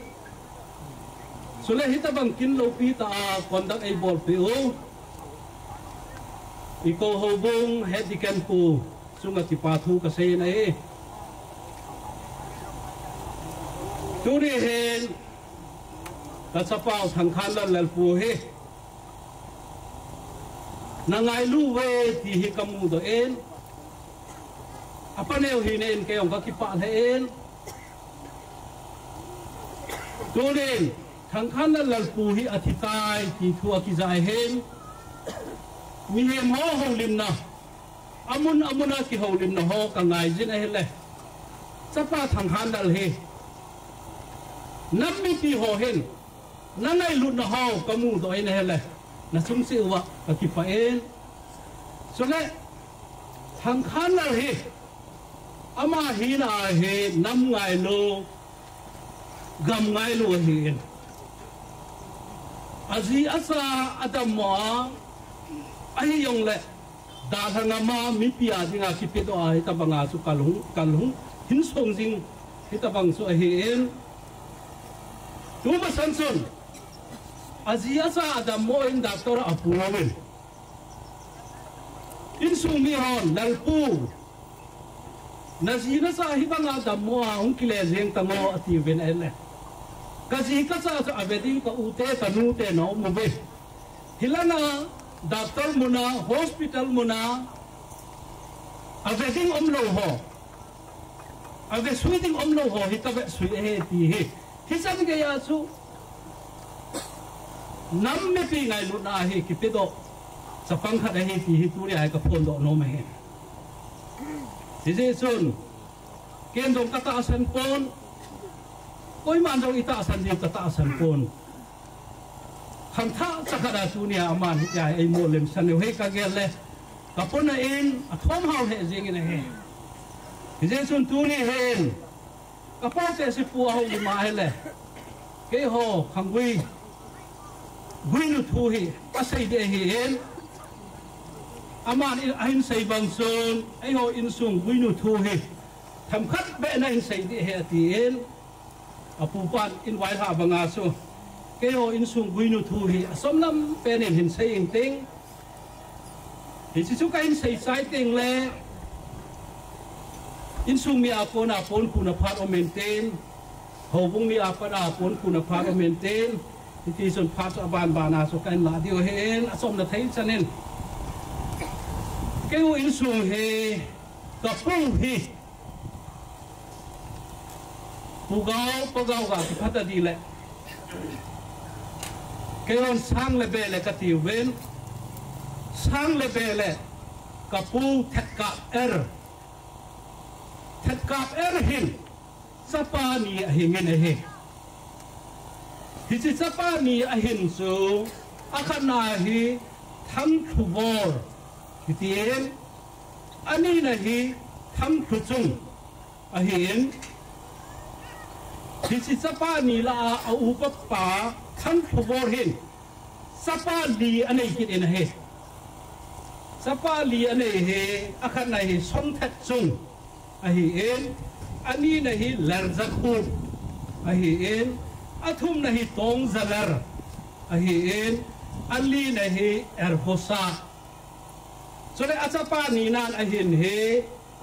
sule hita bang kin lo pi ta kondak ai bol pi o Ekou Motbung hedikan pu sunga ki pa thu ka sen ai tu ni hen ta sapao thang khan la lalpu he angailu we ti hi kamu do en apa neu hi nen ke ong ka ki pa le en tu ni thang khan la lalpu hi athitai ti thu ki zai hen mi hem ho ho lim na amuna ki ho lim na ho ka ngai jin ai le sapa thang khan dal he nam mi ti ho hen nangai lu na ho kamu do ai ne le na sum si wa ka ki pa en so le thang khan dal he ama hi na he nam ngai lo gam ngai lo he azi asa adam mo ai yong le da thanga ma mi pia dinga ki pe do ai ta banga su kalung hin song jing hita bang su hi en tu ma san sun azia sa adam mo in doctor apuwen in sung mi hon lalpu nazina sa hi banga adam mo ang kile jeng tango ati ven ele kasi ka sa abedi ka ute tanu te no mo be hilana doctor muna hospital muna aveting omlo ho ave sweeting omlo ho hitabe sweet he ti he hisan ge ya su nam me pi ngai lu na he ki pedo sa pang kha he ti hi tu ri ai ka phon do no me he je sun ken dong ka ta san pon koi man dong ita san je ta san pon khang tha sakara sunia aman ya ai mo lem san he ka gel le ka pon in a thom hau he jing ne he je sun tu ni hen ka pa te si pu hau ma he le ke ho khang wi nu thu hi pa sai de hi hen aman in sai bang sun ai ho in sung nu thu hi tham khat be na in sai de he ti en apu pan in wai ha banga so cái hồ in sung nu thu hi som nam pe nem hin sai ing ting thì chỉ số cái in sai sai ting le in sung mi apon kuna phat o maintain ho bung mi apon kuna phat o maintain thì son phat aban bana so kan la dio hen som na thai chanen cái hồ in sung he ka pung hi pugao ga phat di le cái hồn sang le bele ka ti ven sang le bele ka pu thet kap hin sapa ni a hingen he hichi sapa ni a hin so akhana hi tham thu bor kitien ani na hi tham thu chung a hin hichi sapa ni la a u pa tham thu bor hin sapa li anei kit en he sapa li anei he akhana hi som that chung ahi en ani na hi larza khub ahi en athum na hi tong zalar ahi en ali na hi erhosa so le achapa ni nan ahin he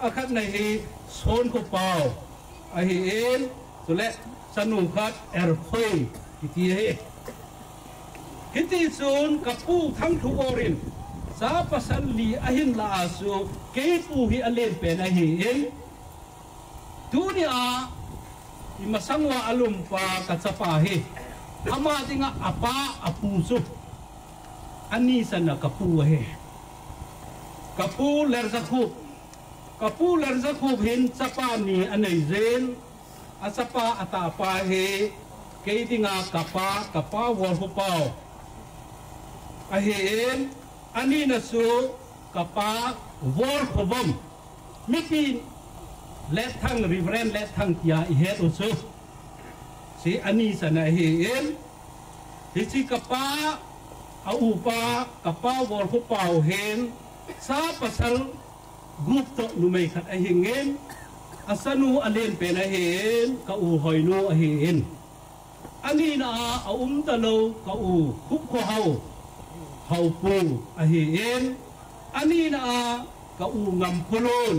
akhat na hi son ko pau ahi en so le sanu khat erkhoi ti he hiti sun kapu tham thu orin sa pasan li ahin la su ke pu hi alen pe na hi en dunia imasangwa alum pa katsapa he ama tinga apa apuso ani sana kapu he kapu lerza khu hin chapa ni anei zen asapa ata pa he ke tinga kapa wor hu pau a he en ani na su kapa wor khobam mitin let thang reverend let thang tia I het usu si ani sana hi en hichi kapa a upa kapa wor ko pau hen sa pasal gup to numei khat a hingen asanu alen pe na hen ka u hoinu a hen ani na a talo ka u khup kho hau pu a hen ani na ka u ngam kolon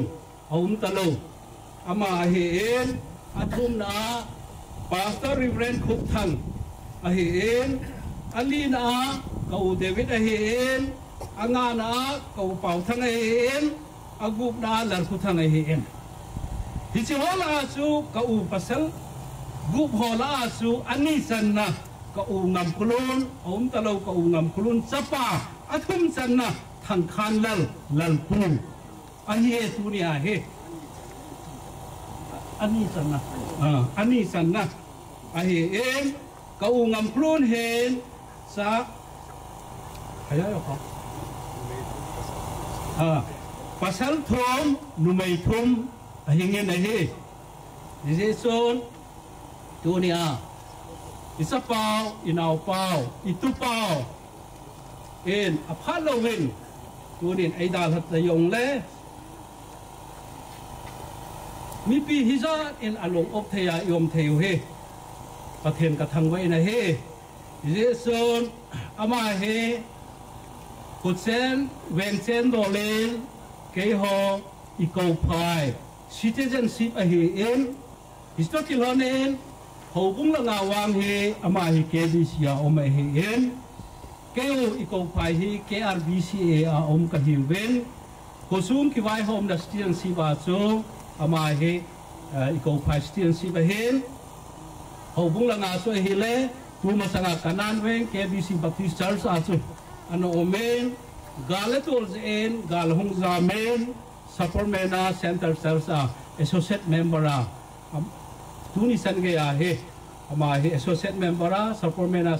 talo ama hen athum na pastor reverend khup thang a hen ali na ka u david a hen anga na ka u pau thang a hen agup na Lalpu thang a hen hichi hola su ka u pasal gup hola su ani sanna ka u ngam kulun talo ka u ngam kulun sapa athum sanna thang khan Lalpu ahi tu ni a he ani sanna ahi en ka u ngam kulun hen sa kaya yo ko pasal thom numei thum ahingin na he Jason tunia isa pau inau pau itu pau en aphalowin tunin aidal hat yong le mi pi hizat in along op thaya yom theu he pathen ka thang wai na he Jason ama he kutsen wenchen dolen ke ho Ekou Pai citizenship a he en historical en hobung la ngawang he ama he KBC a om he en keu Ekou Pai he KRBC a om ka hiwen kosum ki vai hom da citizenship a so ama he Ekou Pai citizenship a hen hobung la nga so he le tu masanga kanan wen KBC Baptist Church a so ano omen galetol en galhong zamen Supermena Center Salsa Associate Member tuni san gaya he ama he Associate Member Supermena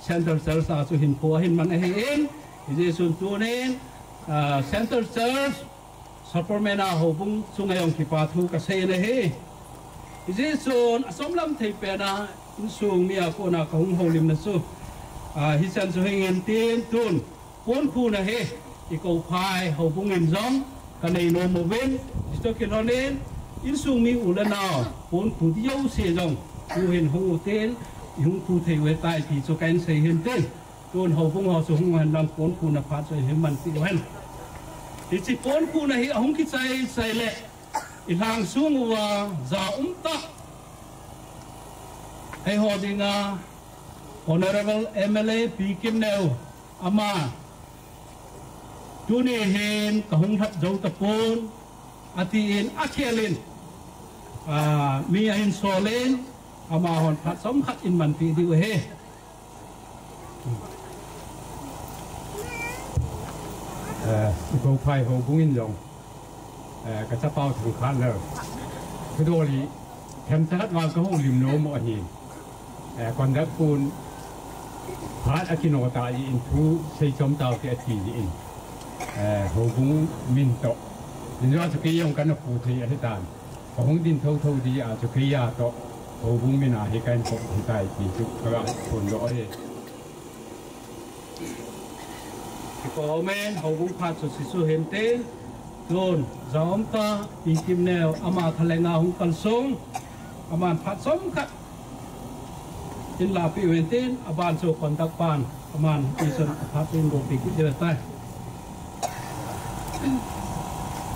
Center Salsa so hin po hin man he en ije sun tunen Center Church Supermena hobung sungayong kipathu ka sei na he ije sun asomlam thei pena insung mi ako na kahung holim na so hisan so hingen tin tun pon khu na he Ekou Pai hobung in zong kanai no mo ven isto kilonen insung mi ulana pon khu diu se jong ku hin hu ten hung khu thei we tai ti so kan sei hin ten ton hobung ho so hung han lam pon khu na pha so hin man ti wen ti pon khu na hi hung ki sai le ilang sung wa za ta ai ho dinga honorable MLA P Kim Neu ama tuni hen kahung that jau tapon atiin akhelin mi hin solen ama hon phat som khat in man ti di he Ekou Pai ho bungin jong ka cha pau thung khan le kudoli them chat wa ka ho lim no mo hi kon dak pun phat akino ta in thu sei chom tao ke ti in hobung min to din ra chu ki yong kan pu thi a tan hobung din thâu di a chu ki ya to hobung min a he kan ko hi tai ti chu ka phun do he ko men hobung phat su su hen te don zom ta pi kim neo ama thalenga hung kal song ama phat som khat in la pi wen ten aban so kontak pan aman ison phat in go pi ki de tai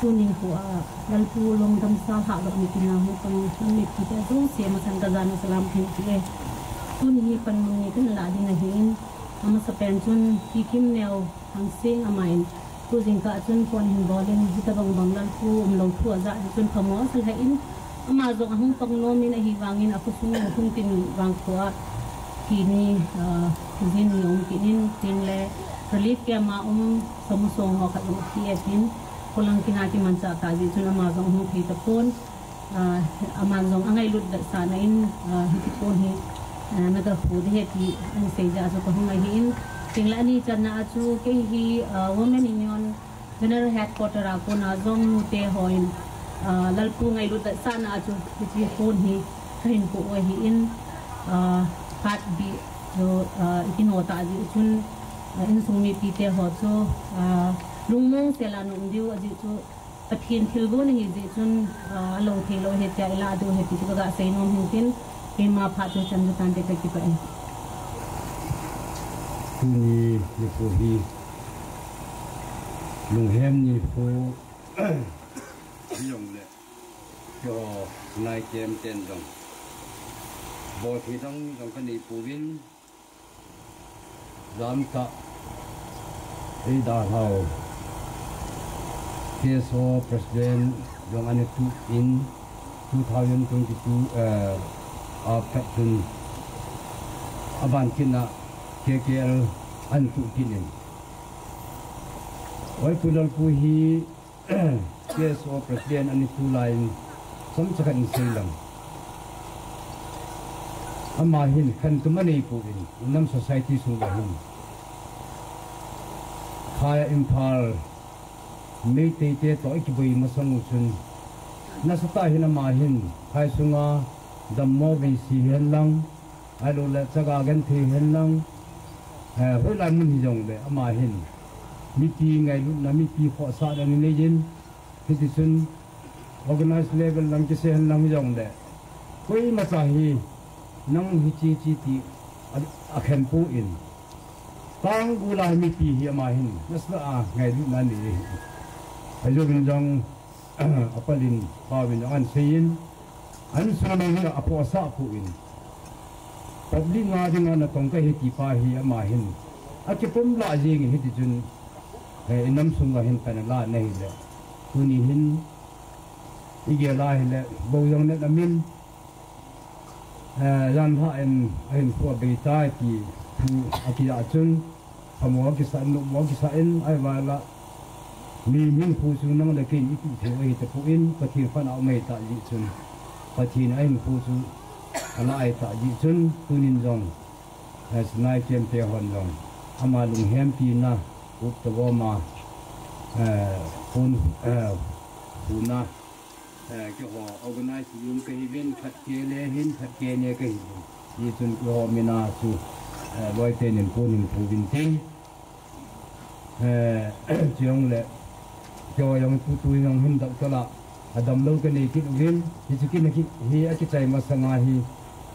tuning hua Lalpu Longdamsa hak mi kina hu pang mi kita tu sia masan kazana salam kini tuning pan ni kan la di nahin ama sapen chun Kim Neo hang sing amain tu jingka chun pon hin bolin kita bang Lalpu lo thu za chun khamo sal hain ama zong hung pang no min a hi wangin aku sung tin wang khwa kini kizin yong kinin tin le relief ke ma samusong ho khat ki atin kulang kinati mansa taji chuna ma zong hu thi tapon ama zong angailu da sanain hitipon hi naga khudi he ti an seja so ko hunga hin tingla ni channa achu ke hi women union general headquarter ako na zong te hoin lalpu ngai lu ta sana chu Hichi phone hi kain pu hi in phat bi jo ikino ta ji chun in sumi pi te ho chu lungmon se la nung diu aji chu pathin thilbu ni ji chun lo thelo he ta ila do he ti ga sei nom hin tin ke ma phat chu chan tan te ki pa ni fu hi lung hem ni fu yong le cho nai kem ten dong bo thi dong dong kan ni pu win ram ka ei da hao KSO president dong ane tu in 2022 Pathen aban kina KKL an tu kinin oi pulal pu hi KSO president ani tu lain som chakan silang ama hin khan tumani pu in nam society sunga hin khaya imphal mei te te to ikbui masang chun nasata hin ama hin khai sunga dammo bi si hen lang alo la chaga gan the hen lang hoi lan mun hi jong le ama hin mi ti ngai lu na mi ti kho sa da ni jin Hichi chun organized level lang ke se hen lang jong le koi ma cha hi nang Hichi chi ti a khen pu in tang gula mi ti hi ama hin nasla a ngai lu na ni ajo bin jong apalin pawin an sein an sunamai hi apo sa pu in public nga dinga na tong ka hiti pa hi ama hin akipum la jing Hichi chun inam sunga hin kana la nei le tuni hin ige la hele bo yong ne amin jan ha en ko be ta ti tu akia chun amo ki sa no mo ki sa en ai wala mi min pu su nang le kin iti the ai te pu in pathi fan au mai ta ji chun pathin ai pu su ala ai ta ji chun tunin jong as nai kem te hon jong ama lung hem pi na up to ma phun phuna cái họ organize yung cái event phát kia lệ hin phát kia ne cái gì chun cái họ mina su loi tên nên phun vin ting chiong lệ cho yung tu yung hin đọc cho là adam lâu cái này kít vin thì chỉ kít này hi cái trái mà sang hi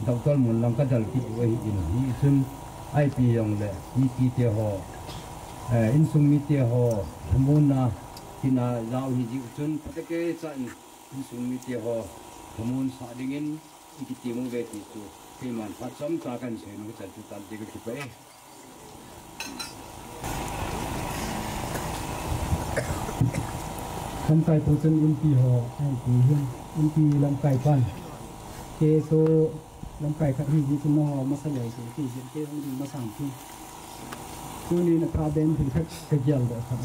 đọc cho muốn làm cái dal kít vậy hi chun ai pi yung lệ hi kít te họ in sung mi te họ muốn na kina lao hi ji chun phát cái trái sung mi te ho mun sa dingin ikiti mo ve ti tu ke man phat som ta kan se no cha tu tan ti ki pe kan kai po chen in pi ho ai pi hin in pi lam kai pan ke so lam kai khat hi ji chen no ma sa lai ti ti jen ke hong ma sang ti tu ni na ka den thi khat ka jal da sa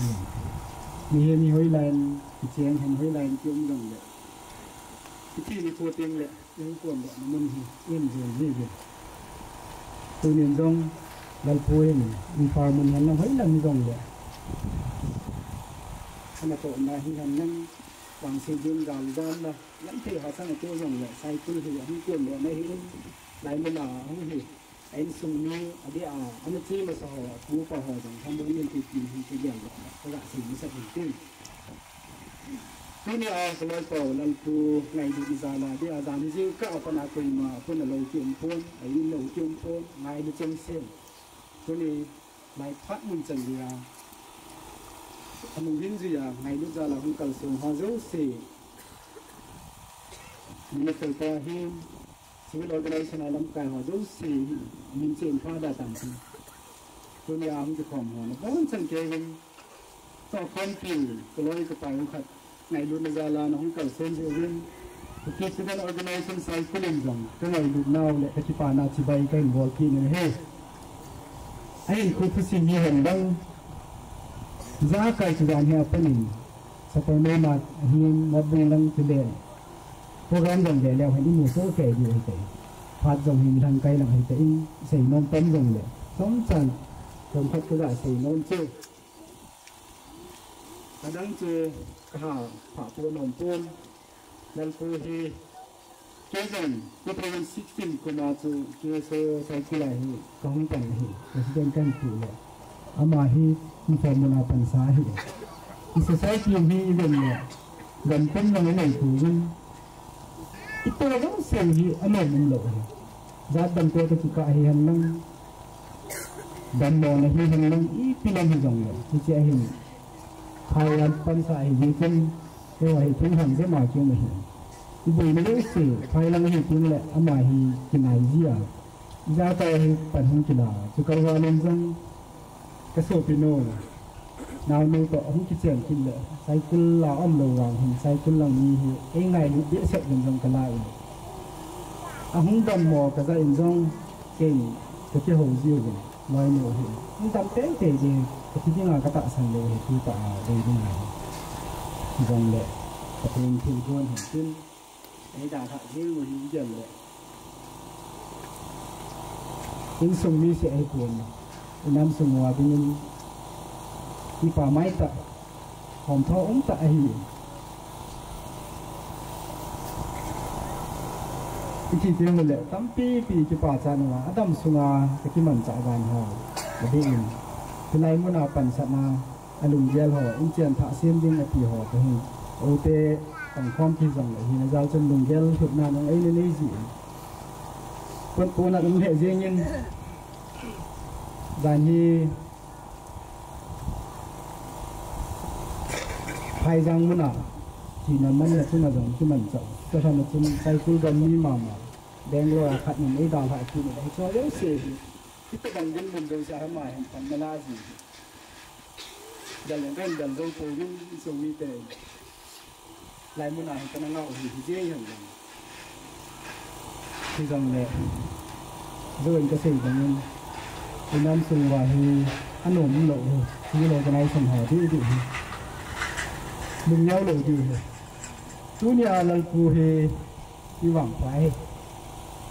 ni mi hoi lan ti chen hen hoi lan ti um dong leที่มีตัวเตียงแหละยังกวนแบบมันเอ็นเดือนนี่เลยตัวนี้ต้องเราพูดมีฟาร์มันเห็นเราเฮ้ยเราไม่ต้องเลยขณะตัวมาที่นั่นนั่งวางสิ่งดินดาวด้านละนั่นที่เขาสร้างตัวอย่างเลยใส่ตัวที่อย่างที่กวนแบบไม่เห็นหลายมันอ่ะเขาเห็นไอ้สุ่มนี้อันนี้อันนี้ที่มาสห่อผู้ป่าห่อจังทำบริเวณที่กินที่เดียวเลยกระสิ่งนี้สักนิดนี่เอาสมัยก่อนเราดูในดูดีไซน์ละที่อาจารย์ที่ก็เอาปนาคุยมาเพื่อนเราเกี่ยมพ้นไอ้เราเกี่ยมพ้นไงดูเจมเส้นตัวนี้ในพัดมันจังเดียทำมึงวิ่งจีอ่ะไงดูจะเราคงเกิดส่งหาเจ้าสี่มันเกิดต่อหิมชีวิตเราจะได้ชนะลำกายหาเจ้าสี่มันเส้นข้าได้ต่างกันตัวนี้อามันจะข่มหัวนะเพราะมันสังเกตเห็นต่อความผิวก็เลยกระต่ายของขัดไงดูในเวลาน้องเกิดเส้นเรื่องที่สุดการ organization cycling จังก็ไงดูน่าเลยที่ป่านาชิบายกันบอลที่นี่เฮ้ไอ้คุณผู้สิ่งนี้เห็นบ้างจ้าใครจะการเหี้ยปนิสเปอร์เมมาเฮียมดบุงลังจะเดินโปรแกรมจังเดียวแล้วให้ที่หมู่โซ่แก่อยู่ให้เตะพาดจังหิมทางไกลหลังให้เตะใส่นมต้มจังเลยสองจังจนพัดกระดาษใส่นมเจ้ากระดังเจ้าข้าผ่าตัวนมปูน Lalpu hi Kevin 2016 kuma chu Ekou Saikul hi kahung pan hi president kan tu le ama hi formula pan sa hi society hi even le gan pen lo nei tu win ito lo se hi ano mun lo hi zat ban ko tu ka hi han lang dan mo na hi han lang I pilan hi jong le hi che hi thailand pan sa hi ken ke wa hi ken han se ma chu hi ibu ni lo se thailand hi tin le ama hi kinai ji a za ta hi pan hung kila chu ka wa len jang ka so pino nào nuôi tổ ông chỉ chuyện kinh lệ sai kinh là ông đầu vàng hình sai kinh là nghi hi ấy ngày lúc biết sẽ dần dần cả lại ông đầm mò cả gia đình dòng kinh cái hồ diêu này nói nổi hình ông đầm té thì cái là cái tạ sản lệ thì tạ đây như này dòng lệ tập hình thường quân hình tin ấy đào thải riêng một hình dần lệ những sông mi sẽ cuốn năm sông hòa bên đi pa mai ta hòm thô ống ta hi chỉ tiếng lệ tắm pi cái pa chan wa adam sunga cái man cha gan ho cái đi cái này muốn nào pan sana alum gel ho in chen tha sim ding pi ho cái hi ote tang khom thi dòng lại hi na giao chân lum gel thuộc na nong ấy lên gì quân là cũng hệ riêng nhưng dàn hi hai giang muốn nào chỉ là mình là chúng là giống chúng mình chọn cho nên là chúng tay cứ gần như mà đen rồi khát mình ấy đào lại thì mình cho dễ xì cái bằng dân mình đâu ra mà thành mà la gì giờ lên đần dâu phố nhưng dùng mi tề lại muốn nào cho nó ngầu thì dễ hơn thì dòng này rồi cái gì bằng nhân thì nam sùng và thì ăn ổn lộ thì lộ cái này phần hỏi thì gì đừng nhau lộ gì chú nhà Lalpu he đi vòng phải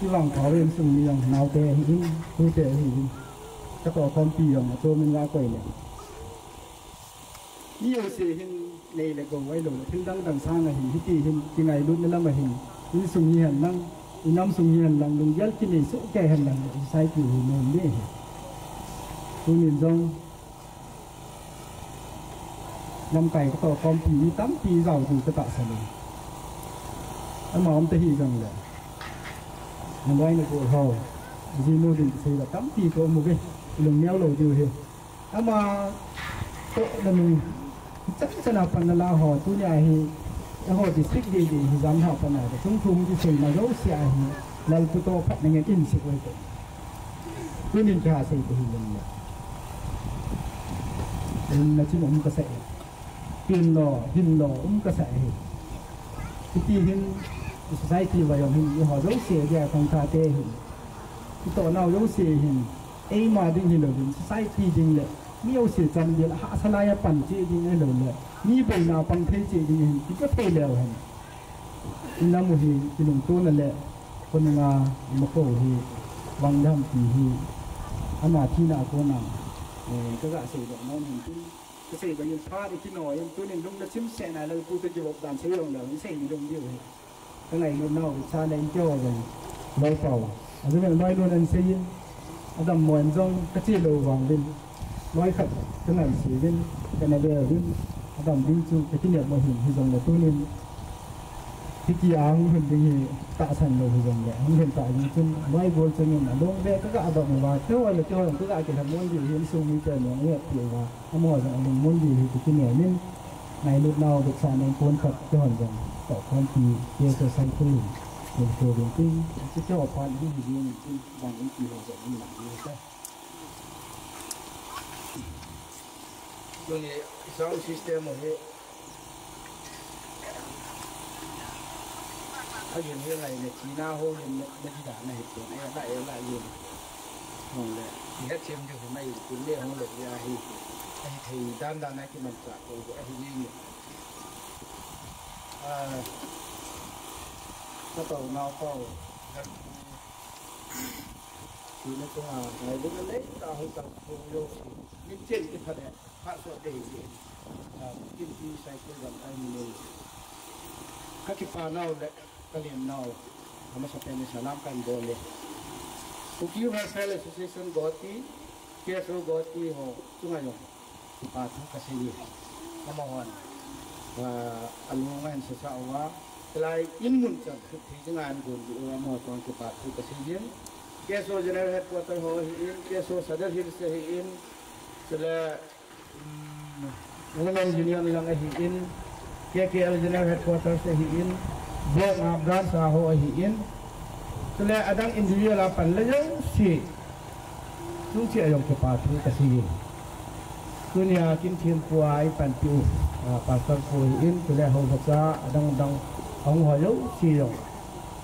đi vòng khó bên sùng miệng nào tệ hình tôi tệ hình các tổ con pion mà tôi mình ra quầy này nhiều sự hình này là gồm ấy lộ hình đằng sang là hình Hichi hình cái này luôn là mà hình đi sùng như hình năng năm sùng như hình năng đừng dắt cái này số kẻ hình năng sai kiểu hình này tôi nhìn rong năm cày có tàu con pí 8 pí giàu từ cái tạ sản này anh mà ông thấy rằng là năm nay là của hồ gì nuôi định xây là 8 pí có một cái lồng neo lầu từ here anh mà tội là mình chắc chắn là phần là họ tu nhà thì họ thì thích đi thì dám học phần nào chúng thùng thì xây mà dấu xe thì Lalpu to phát này nghe tin sự vậy tôi nên trả xây từ hình này nên là chỉ một cái sẽ hình lò cái sẽ cái hình society và dòng hình họ dấu xe ra không tha tê hình cái tổ nào dấu xe hình ấy mà định hình là hình society định lệ nhiều xe chân địa là hạ salaya pan chế định ấy là như vậy nào pan thế chế định hình chỉ có thể lèo hình in năm một hình cái lồng tôn là lệ con là một cổ thì vàng đầm thì mà thi nào con nào cái gã sử dụng nó hình cái gì bây giờ pha thì khi nói tôi nên đúng là chiếm xe này là tôi chịu làm sử dụng là cái xe gì đúng điều này cái này nó nào xa này cho rồi lâu phàu ở đây mình nói luôn anh xây ở đầm mòn rong cái chi đầu vàng lên nói thật cái này chỉ lên cái này đều lên ở đầm đi chung cái kinh nghiệm mà hình thì rằng là tôi nên cái kia áo hình thì tạ sản rồi thì rằng là hiện tại như chung nói vô cho nên là đúng về các gã động và theo là cho là các gã chỉ làm món gì hiện sung như trời nó nghe kiểu và nó mỏi rằng mình muốn gì thì cái này nên này lúc nào được sản anh cuốn thật cho hẳn rằng tỏ con thì Ekou Saikul mình thừa đến tin sẽ cho họ quan những gì mình tin bằng những kỳ họ dạy như là như thế luôn này sound system ở đây ở hiện như này là chỉ nào hô lên cái gì cả này của này lại luôn ngon đấy thì hết xem cho hôm nay cuốn lê không được ra thì đan này cái mình trả của anh gì cái tàu nào tàu thì nó cũng là ngày bữa lấy tàu hơi tàu vô bên trên cái thật đấy phát xuất để gì kim chi sai cái gần anh mình kakipa nau le kalien nau ama sa pene salam kan bole Kuki Welfare Association goti keso goti ho tungayo patu kasini amawan alungan sa sawa Lai inmun cak dengan gun di ulama tuan kepatu kesini. Keso general headquarter ho hiin, keso sadar hills hiin, sila women union lang hiin, KKL general headquarter hiin, blok ngabran sa ho hiin, sila adang individual apan lejong si, tunci ayong kepatu kesini. Dunia kin puai pantiu pasal puin sila ho baca adang ông hỏi dấu xì rồi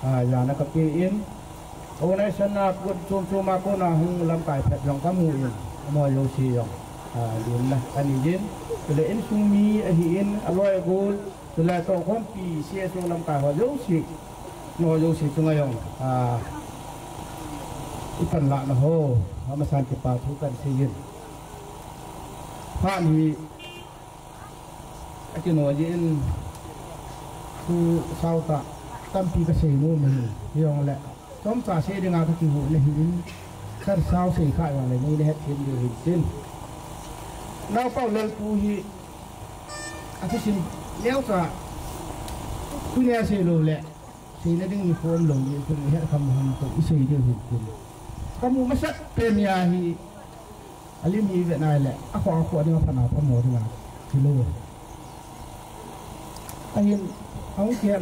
giờ nó cặp in ông này sân là cuộn chôm mà cô nào không làm cải phật dòng các mùi mọi dấu xì rồi đến là anh đi đến từ lễ sung mi hiện aloe gold từ lễ tổ con pì xe xuống làm cải hỏi dấu xì mọi dấu xì chung ngay rồi cái phần lạ là hồ mà sang cái bà thu cần xây dựng phan thì cái nói diễn tu sau ta tâm pi cái sấy nuôi mình hiểu lẽ tóm ta sấy dengan cái vụ này hình kan sau sấy khai vào này như hết thiên điều hình trên nào bao lần tu hi aku xin leo ta punya sấy lo lẽ sấy nó đứng như form lo như cái hết không tu sấy điều hình trên kamu masak penya hi alim hi Việt Nam lẽ aku dengan panah pamoh dengan kilo ahin không kia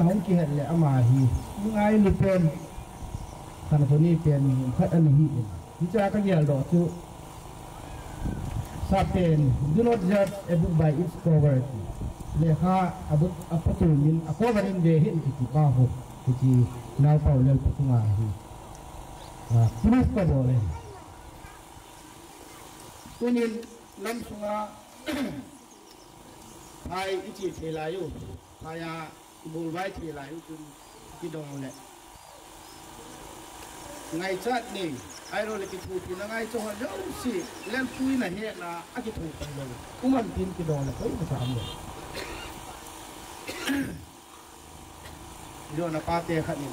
lẽ mà hi những ai lụt tiền thằngคนนี้tiền phát anh hi thì cha cái gì đó chứ sa tiền do not judge a book by its cover lẽ ha abut apa tu min aku barin deh thì pa ho thì nào pau lel putunga hi terus pa boleh kunin lam sunga hai ichi thelayu haya bùn vai thì lại cái đồ này ngày chát này ai rồi cái thủ thì nó ngay cho họ dấu xì lên pui này hiện là cái thủ cái đồ cũng ăn tin cái đồ là thấy mà sao được rồi là pa tê khát này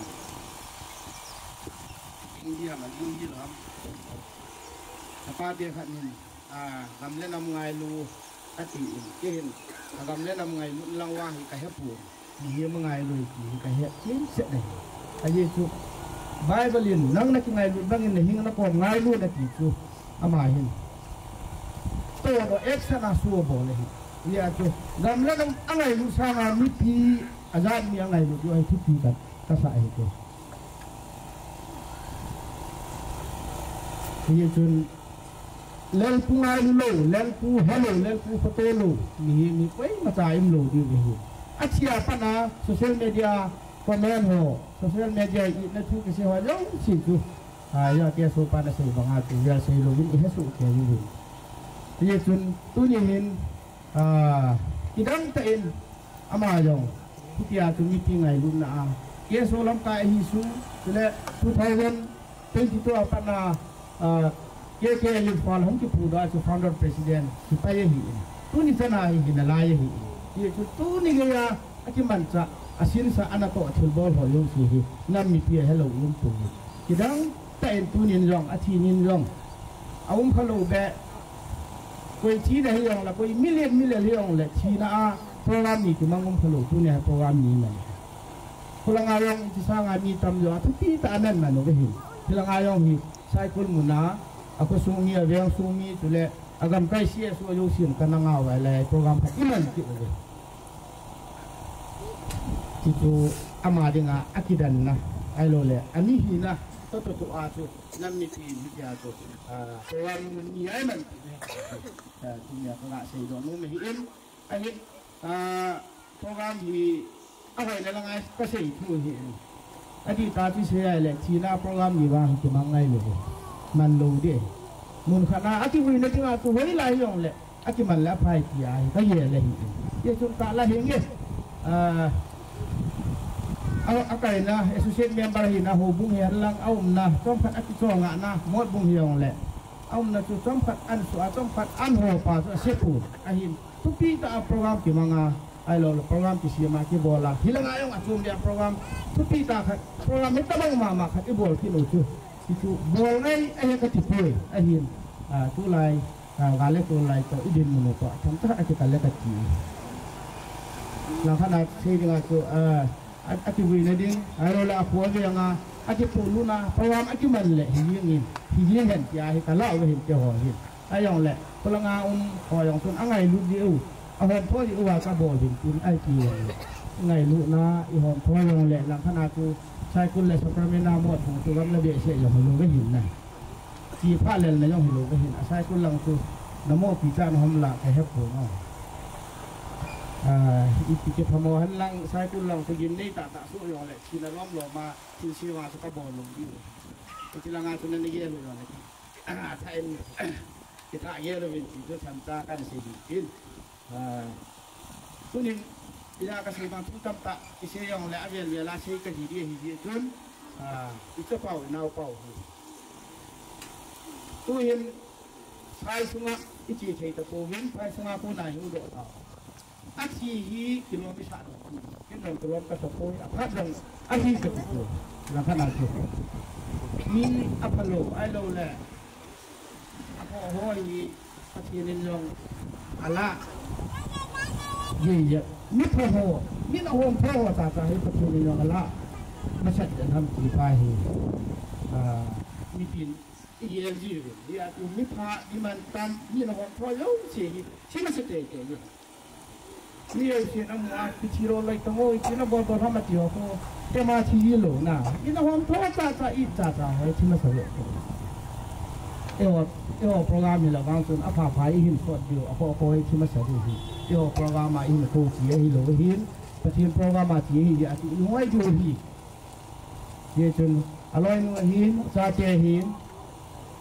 India mà India lắm pa tê khát này làm lên năm ngày lu cái gì làm lên năm ngày muốn lao hoa thì cái hết buồn dia mengalir ki kayak cincin deh aja itu Bible ini nang nak ngalir bangin nih nang nak ngalir nak itu amahin tu ada eksa nasu boleh dia tu gamla nang angai lu sama miti azan ni angai lu tu itu kan kasa itu dia tu Lalpu ngalir Lalpu hello Lalpu foto lu ni kau macam lu dia ni Asia pana social media comment ho social media na thu ke se ho lo si tu ya ke so pana se bang atu ya se lo bin he su ke ni ye chun tu ni hin idang ta in ama jong kia tu mi pi ngai lu na ke so lam kai hi su le 2022 pana ke li fal hong ki pu da su founder president su pa ye hi tu ni sana hi na la ye hi ye tu ni gaya akiman sa asin sa anato thulbol ho yung si nam mi pia hello um tu kidang ta en tu nin rong athi nin rong aum khalo be koi thi da yong la koi million yong le thi na a program ni ki mangum khalo tu ne program ni man pulang ayong ti sanga mi tam yo atu ti ta anan man no hin pulang ayong hi saikul muna aku sungi aveng sungi tu le agam kai sia so yo sin kananga wa le program iman ti le itu ama dengan akidan na ai lo le ani hi na to atu nam ni pi ya to program ni ai man dunia kena sei do no me hin ai program hi ai le lang ai ka sei thu hi adi ta ti se ai le china program ni ba ki mangai lo man lo de mun khana aki wi na tinga tu hoi lai yong le aki man la phai ti ai ka ye le hi ye chung ta la hi nge akai na associate member hi na hubung hi lang aum na tompat aki songa na Motbung hiong le aum na tu tompat an su tompat an ho pa su sepu ahin tupi ta program ki manga ai lo program ti sia ma ki bola hilang ayong atum dia program tu pita program itu bang mama khat ibol ki lo tu itu bol ngai ai ka ti poi ahin tu lai gale tu lai to idin mu to tamta ati kale ka ti la khana sei dinga tu ati wi ne ding ai lo la apu ge nga ati puluna program ati man le hi hen ya hi kala we hin ke ho hi ayong le pelanga hoyong tun angai lu diu ahon pho di uwa ka bol din tin ai ki ngai lu na I hon pho yong le lang khana tu sai kun le Proggrame na mo tu tu gam le be se yong lu ge hin na chi pha le na yong lu ge hin sai kun lang tu namo pi cha no hom la kai hep ko no ipi ke phamo han lang sai kun lang tu yin nei ta su yong le chi na lom lo ma chi chi wa sa ka bol lu diu chi la nga tu ne ye lu le sai kita ye lu bin chi tu tham ta kan se din kuning tidak kasih bantu tamta isi yang le avel le la sei ka hiji tun itu pau nau pau tu hin sai sunga ichi thei ta ko win sai sunga ko nai hu do ta achi hi Kilong bisa Kilong Kilong ka so ko aphat lang ahi ka ko la kana ko ni apalo ai lo le apo hoi patinin long ala ye mit ho min ho ho ta ta hi patinin long ala masat dan ham ti pa hi mitin ye ji dia tu mit ha di man tam min ho ho yo si masat te ye ni ye si na ma ti chiro lai to ho ti na bo bo ha ma ti ho te ma ti yi lo na ni na ho ta ta I ta ta ho ti ma sa yo Proggrame la bang sun apa phai hin sot dio apo hi chi ma sa ri yo Proggrame in ko chi hi lo hin pathin Proggrame chi hi ya ti ngoi du hi ye chun aloi nu hin sa che hin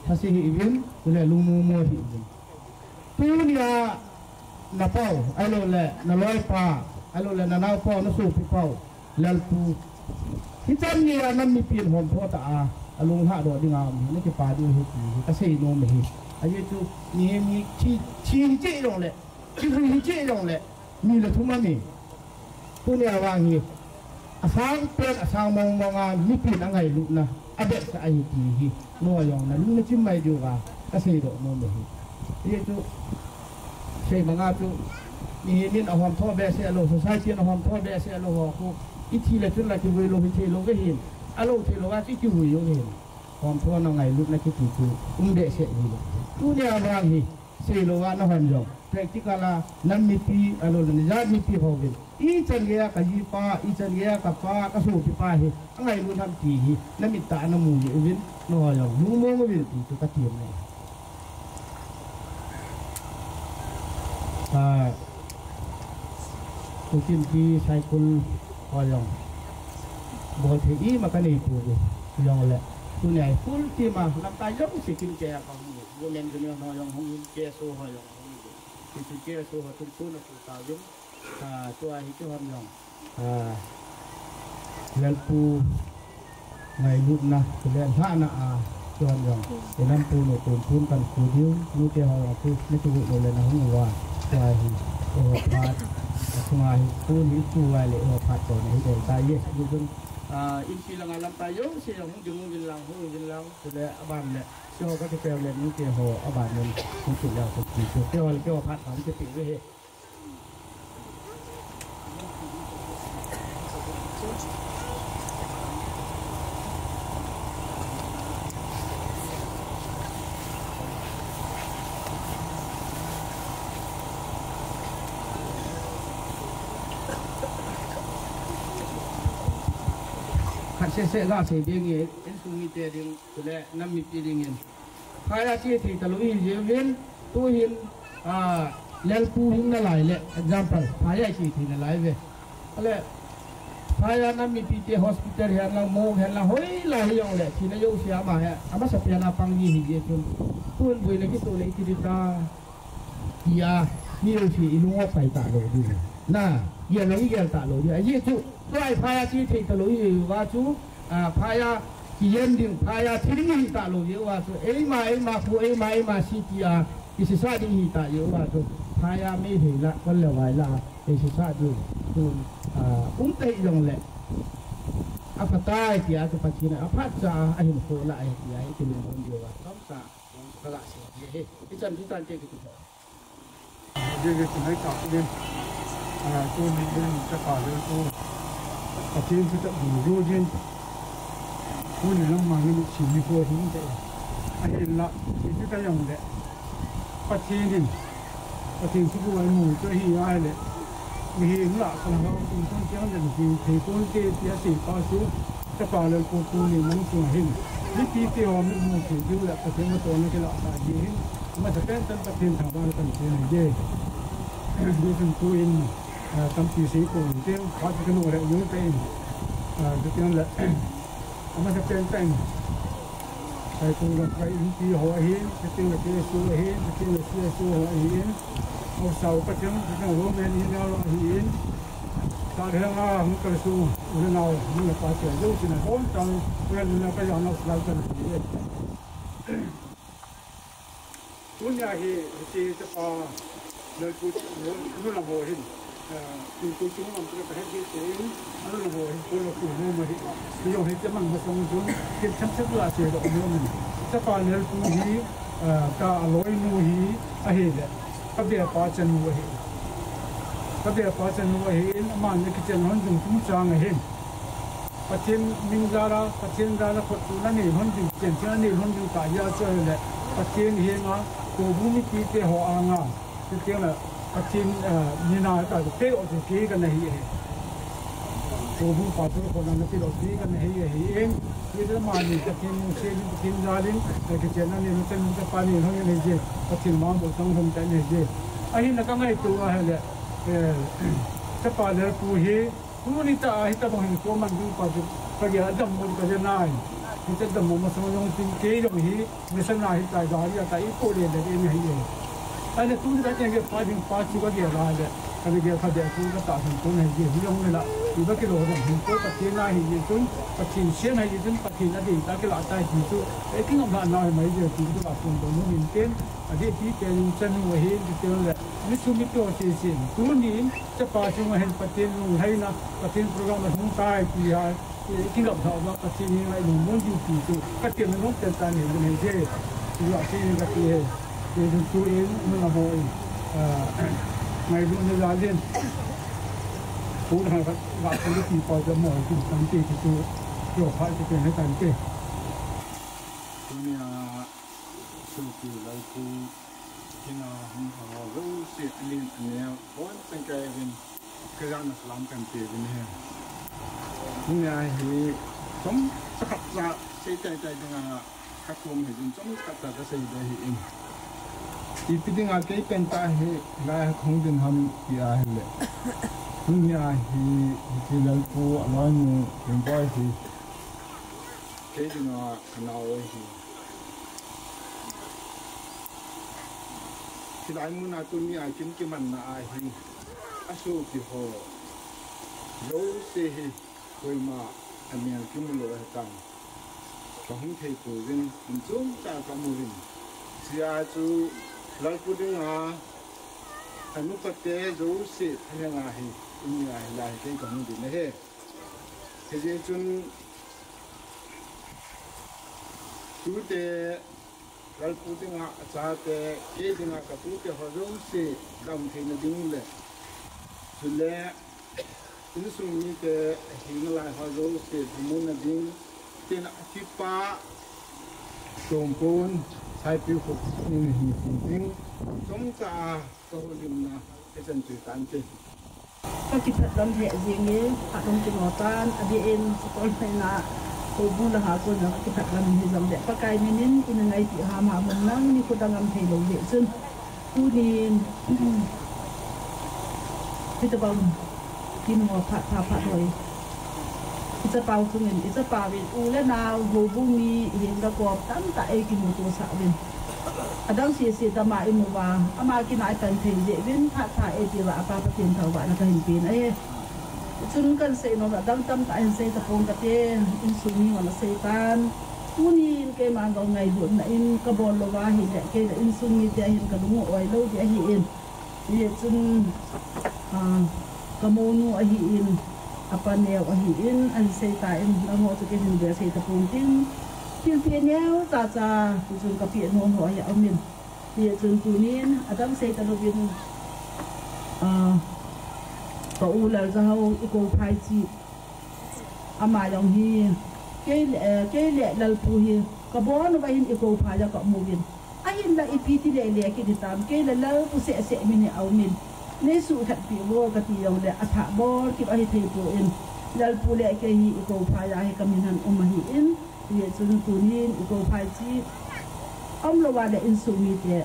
thasi hi win le lu mu mo hi tu nia na pau ai lo le na loi pa ai lo le na nau pau na su pi pau lalpu hi chan ni ra nam mi pin hom tho ta alung ha do dinga ni ke pa du hi ka sei no me hi ai tu ni chi je long le chi hi je long le ni le thu ma ni tu ne awang hi asang pen asang mong monga mi pin angai lu na abe sa ai ti hi no yong na lu chi mai du ga ka sei do no me hi ai tu sei manga tu ni nin ahom tho be se lo society no hom tho be se lo ko ithi le tun la ki we lo hi lo ge hin alo thì lo ga chi chu yo ni hom tho na ngai lu na ki ti chu de se ni tu dia bang hi se lo ga na han jo practical la nan mi pi alo ni ja mi pi ho ge I chan ge ka ji pa I chan ge ka pa ka su pi pa hi ngai lu tham ti hi na mi ta na mu ni win no yo lu mo mo win ti chu ka ti ne tu tin ki cycle ho yo bol thi ma ka nei pu yong le tu nei full ti ma lam ta yong si kin ke ka bo len ke no yong hong ke so ho yong ti ke so ho tu na tu ta yong tu ai tu ham yong lalpu ngai lut na le ha na tu ham yong te nam pu no tu pun kan ku diu nu ke ho tu ni tu no le na hong wa tu ai o pa sungai pu ni tu ai le o pa to nei de ta ye du in silang alam tayo siya hong din lang sila aban le so ka ti pel le ni ke ho aban le kung sila ko ti so ke ho phat tham ke ti we he se la se ding ye en su mi te ding le nam mi ti ding en khaya ti thi ta lu hi je wen tu hin lalpu hin na lai le example khaya chi thi na lai ve ale khaya nam mi ti te hospital he la mo he la hoi la hi yong le thi na yo sia ma he ama sa pia na pang ni hi je chun tun bui le ki tu le ti ta ya ni lo chi lu ngo pai ta lo di na ye lo ye ta lo ye chu ai phaya chi thi ta lo hi wa chu phaya ki yen ding phaya thiring hi ta lo ye wa chu ei ma ku ei ma si ti isi sa ding hi ta ye wa chu phaya me hi la kon le wai la สิซาดูtei dong le apa tai dia tu patina apa sa ahin ko la ai dia itu lungmon dia wa samsa kala si he itan je gitu dia gitu hai tak dia tu ni dia cakap dia tu patin tu tak dulu je tu ni lama ni sini ko hin de ahin la itu kan yang de patin tu buat mu tu hi ai le vì hiện là còn nó cũng không kéo dần thì tôi kêu phía sĩ bao số các bà lời cô tu thì mình cũng hình những tí tiêu mình một thì chú là có thể một tuần cái lọ là gì mà sẽ cái tân tập thiên thảo bao cần tiền này dê đi phần tu in tâm trí sĩ của mình tiêu có cái nồi lại dưới tên cái tiếng là mà sẽ cái tên thầy cũng là cái những tí hỏi hiến cái tiếng là cái số hiến cái tiếng là cái số hỏi hiếnเอาเสาก็ถึงที่เราเรียนนี่เราเห็นตาเรื่องมันก็สู้เรามันก็ปัจจัยรู้สินะผมจังเรื่องเราก็ยังเราสลายกันอยู่คุณยายที่จะพาเลยกูรู้ละโหยกูจุ่มมันก็ให้ดีเสียรู้ละโหยกูเราคุยนู่นมาดิที่ยงให้จะมันมาส่งจุ่มกินชั้นเสียเสียดอกเนื้อมันจะพาเลยกูฮีก็อร่อยมูฮีอะไรเนี่ยcác địa phá chân nuôi hết, các địa phá chân nuôi hết, mà những cái chân hòn dùng chúng trang này hết, phát triển mình ra là phát triển là nền hòn dùng chân chân nền hòn dùng tại gia chơi này, phát triển hiện á, cổ vũ mỹ kỹ tế họ ăn à, cái tiếng là phát triển như nào tại cái ở cái cái này hết, cổ vũ phát triển còn là cái ở cái này hết, bây giờ mà những cái thiên gia đình cái chuyện này nó chân cái pani nó như này chứ, phát triển mà bộ sống không cái này chứ, anh là cái ngày tuổi hay là cái pani Lalpu hi, cũng như ta bằng hình của mình cũng có cái gì đầm một cái này, cái đầm một số những tin kế đồng hi, như thế này tại đó là tại cô liền để cái này gì, anh là cũng cái cái pani chú cái gì là cái gì cái gì cũng cái tạo thành cái này gì, ví dụ như là vì cái lỗ đầm hình của phát triển này thì chúng phát triển xuyên hay chúng phát triển là gì ta cái loại tai thì tôi cái ngọc là nói mấy giờ chúng tôi bảo cùng đồng nó miền tên ở đây tí cái chân người hiền thì tôi là nếu chúng biết tôi thì xin tôi nhìn chắc phải chúng mình phát triển luôn hay là phát triển program là không tai thì cái ngọc thọ nó phát triển như vậy luôn muốn gì thì tôi phát triển nó tiền tài này cái này chứ thì loại cái cái gì thì tôi yên nó là hội ngày luôn như là liênผู้ทำวัดที่ที่ปอยจะหมอยถึงสังเกตที่ตัวพระจะเป็นให้สังเกตตัวนี้สุกีLalpuที่น่าหุ่นเขารู้สึกลิ้นอันนี้วันสังเกตเป็นกระจายนักล้ำกันเปลี่ยนเนี่ยนี่ไงที่สมสักจะใช้ใจดึงขัดลมเห็นสมสักจะก็ใช้ได้เองที่พิจารณาเกี่ยวกับตาเหตุและคงดึงทำที่อะไรเลยนี่ที่Lalpu alai mu embai hi ke dinga kanau hi tilai mu na tu ni ai kin ki man na ai hi asu ki ho jouse hi koi ma amian ki mu lo tang ka hum thei tu rin chung ta ka mu rin sia chu Lalpu dinga anu ka te jouse hanga hi ini là cái công việc này thế thì chúng chú thế Lalpu tiếng Nga cha thế cái tiếng Nga cái chú thế họ giống như làm thế này đúng lệ cho nên những số như thế hiện lại họ giống như muốn là đúng thế là chỉ pa trồng pôn sai phiêu phục nhưng hình tiếng chúng ta có điểm là cái chân chữ tán thếก็คิดแบบลำเลียงอย่างนี้อาลงจิงอตานอดีเอ็นสกอลไทนาตัวบุญหาคนนะคิดแบบลำเลียงลำเลียงปากไก่มินินอินไงที่หามันนั่งนี่คนดังลำเทลงเดียซึ่งผู้นี้พิจารณากินหัวผัดเลยพิจารณาคือเงินพิจารณาเป็นอูและนาวหูบุมีเห็นระกอบตั้งแต่เอกินหัวตัวสาวเป็นดังเสียตมาอิมวาอามากินไอตันเทเจวินท่าเอจิระอาปาปะเทียนเถาวะนักหินปีนจุนกันเสนอดังตั้มตาอินเสตะพงกะเตอินสุนีวันเสตันผู้นี้เกมาเราไงบุญอินกระบอลโลวาหินเกอินสุนีเจหินกระดุมออยโลเจหินเยจุน kamono ahiin apaneo ahiin an sei ta in lango tu ke hin sei ta puntin tin pianeo ta chun kapi no ho ya amin dia chun tunin adam sei ta lovin ka ulal zao iko phai chi ama yong hi ke le lalpu hi ka bon ba hin iko phai ya ka movin ahin la ipiti le ki ditam ke la lalpu se mini aumin ne su that pi bo ka ti yong le atha bor ki ahi thei po in lalpu le ke hi iko phai ya hi kaminan umahi in dia chun tunin iko phai chi om lo wa le in su mi te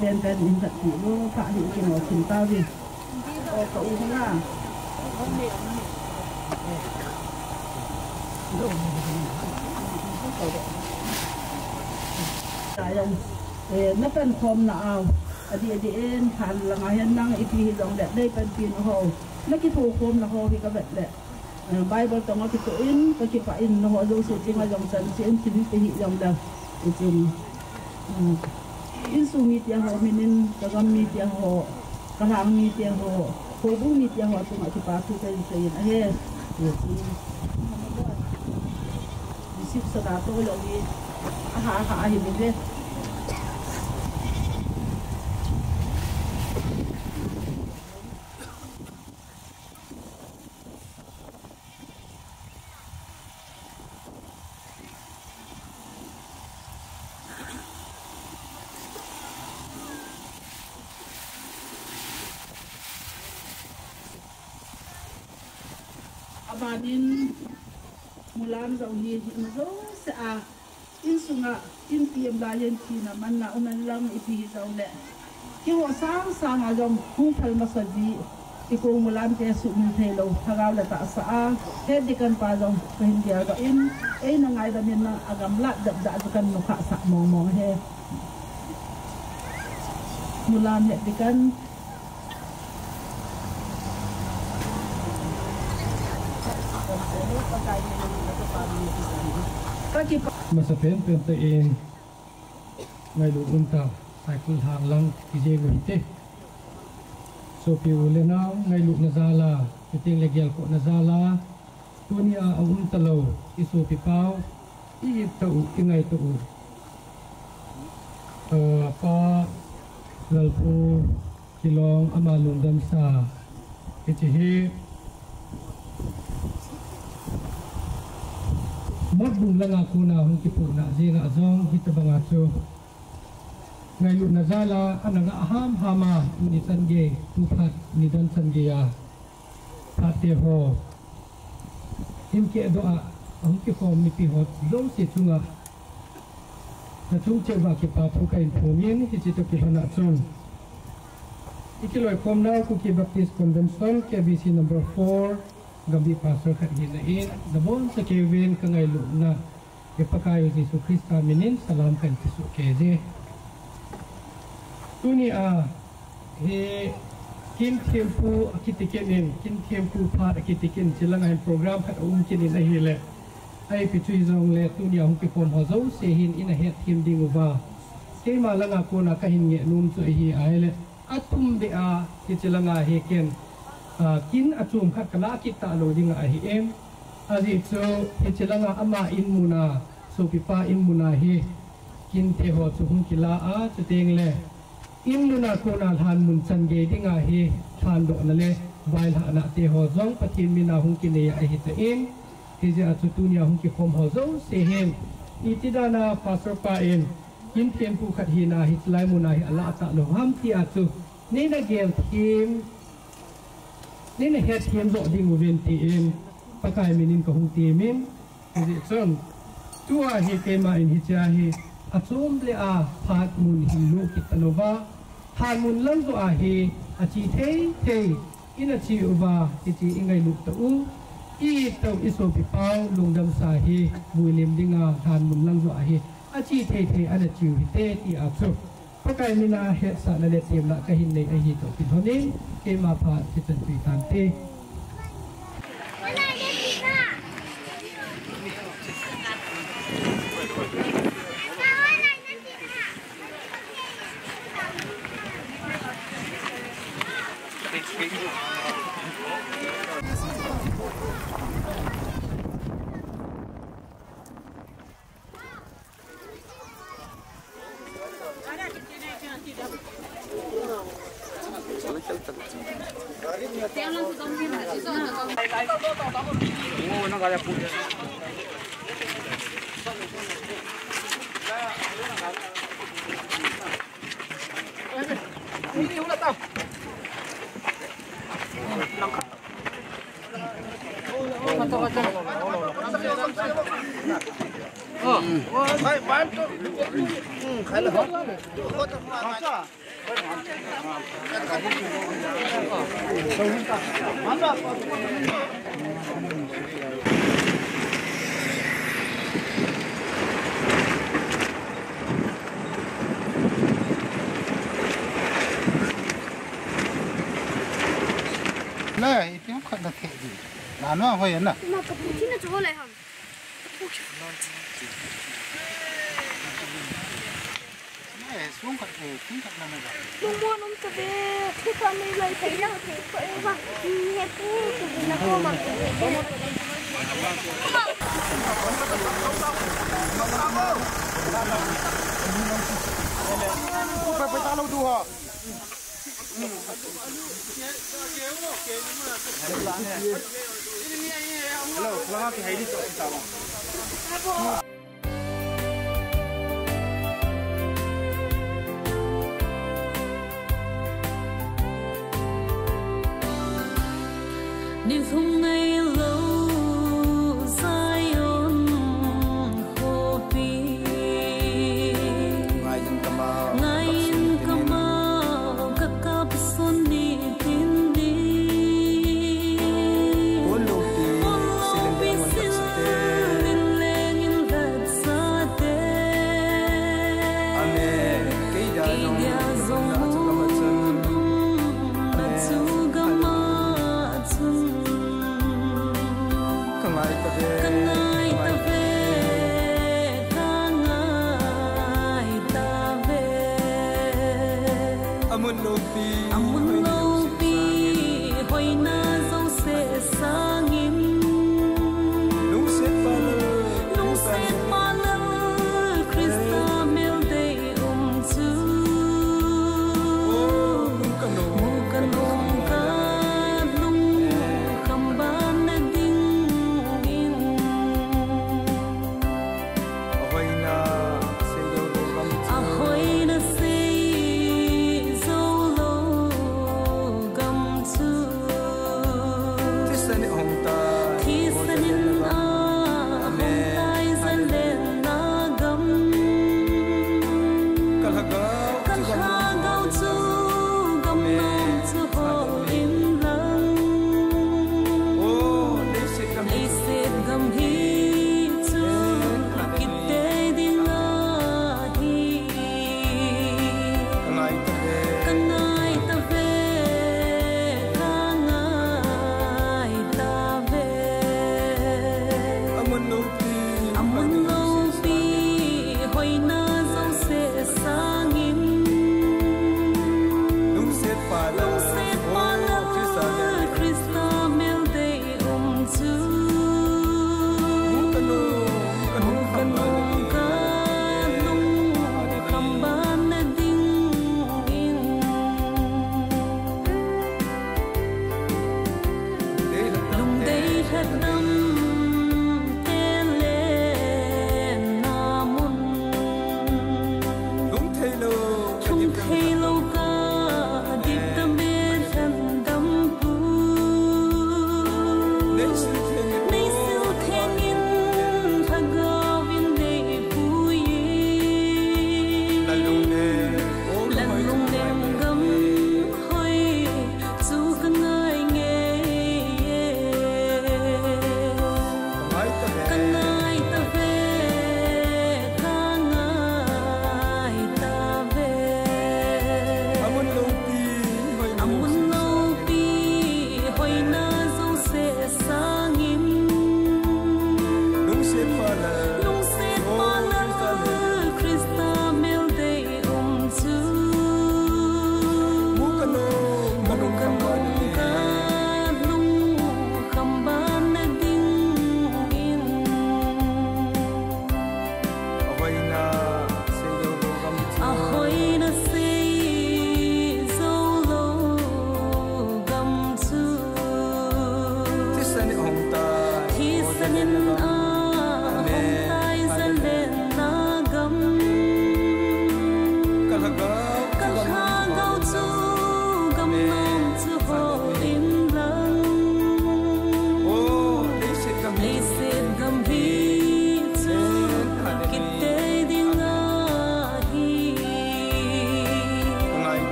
ben in that pi bo pha di ki no tin ta di ka u na sayang na pen khom na aw adi en than la ngai nang ipi dong le dei pen pin ho na ki thu khom na ho ki ka bet le bible tong ki to in ka ki pa in no ho do su ting a jong san chen tin ti hi jong da tin in su mi ti ho minin ka gam mi ti ho ka hang mi ti ho ko bu mi ti ho tu ma ki pa tu ka se in a he sip sa da to lo ni ha hi mi le abanin mulam zau hi zo sa in sunga in tiam la yen thi na man na unan lang ipi zau le ki ho sang a jom hu phal masaji iko mulam te su min thelo thagaw la ta sa a he dikan pa jom pen dia ga in na ngai da min na agam la dab da kan no kha sa mo he mulam he dikan masa pen te in ngai lu unta Saikul hang lang ki je lu te so pi ule na ngai lu na zala ting le gel ko na zala tunia un talo isu pi pau I to ngai to pa Lalpu Kilong ama Longdamsa Hichi Motbung lang ako na hong kipo na zina azong hitabanga so ngayon na zala anang aham hama ni sange tupat ni dan sange ya pate ho himke doa hong kipo mi pihot long si tunga na tung chewa ki pa pukain pumien hichi to ki bana chung ikiloy kom na Kuki Baptist Convention KBC number 4 Gabi pastor kat hina in dabon sa Kevin kangay na ipakayo si Yesu Krista minin salam kan Yesu keze tuni he kin tempu akitikin kin tempu part akitikin sila ngayon program kat kinin ahile ay pitui zong le tuni ang kipom hazaw sehin inahet him dinguba kay malang ako na kahingi num so ihi ahile atum de sila nga heken kin achum khat kala kita lo dinga ahi em azi so ichelanga ama in muna so pipa in muna hi kin te ho chu hum kila chu teng le in muna ko na lhan mun chan ge dinga hi than do na le bail ha na te ho zong pathin mina hum ki ne ahi te in hi ja chu tunia hum ki khom ho zo se hem itidana pastor pa in kin tempu khat hi na hi tlai muna hi ala ta lo ham ti chu ne na gel timนี่ในเหตุเทียมโดดิ้งเวนตีเองปะกายมินินกับหงตีมินดิฉันตัวเฮเกมาอินฮิจาฮีอาชมเลอาพาดมุนฮิลูกิตโนวาพาดมุนลังตัวเฮอาชีเทอินอาชีอุบาอิจีอิงไงลูกตัวอีตัวอิโซปิปาวลงดำสาฮีบุยเลมดิงาพาดมุนลังตัวเฮอาชีเทอันอาชีวิเตตีอาชมปะกายมินาเหตุสารเลเทียมละกะหินในอาฮีตัวปิดเท่านี้เกมาพาที่เป็นปีการเต này tiếng khẩn là thể gì là nó hơi ấn à mà cặp chín là chỗ này hả này xuống khẩn thể tiếng khẩn là này lungmon tập về khi con đi lấy thấy là thấy vậy mà nghe cú thì là cô mà phải ta lâu đùa hello lama ki haidi to tawa đi không ngày lâu dài ôn khô pi ngày in kamau kakap son đi tin đi amun lopi hoi na jouse sangin nung set palal Krista mel dei chu mukanong ka lung kamban na ding in ahoy na se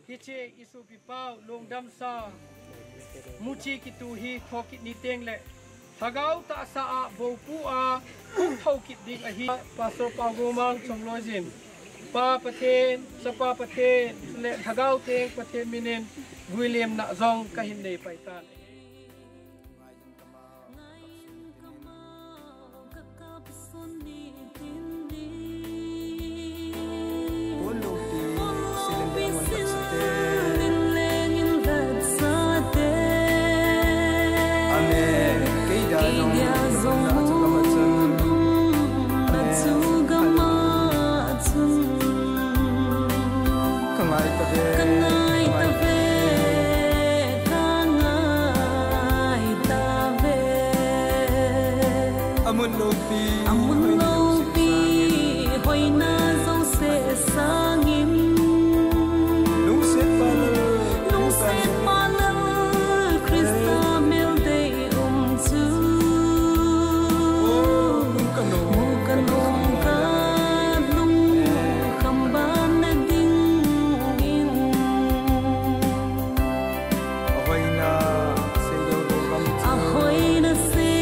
Hichi isu pipau Longdamsa muchi kitu hi thokit ni teng le thagau ta sa a bopu a thau kit ding ahi pastor Proggrame chonglojin pa pathen sapa pathen le thagau teng pathen minen William na zong kahin nei paitan Amun lopi hoi na zong se sangim lung set palal Krista mel day tu mukanong ka lung kamban na ding in ahoy na se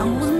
Amun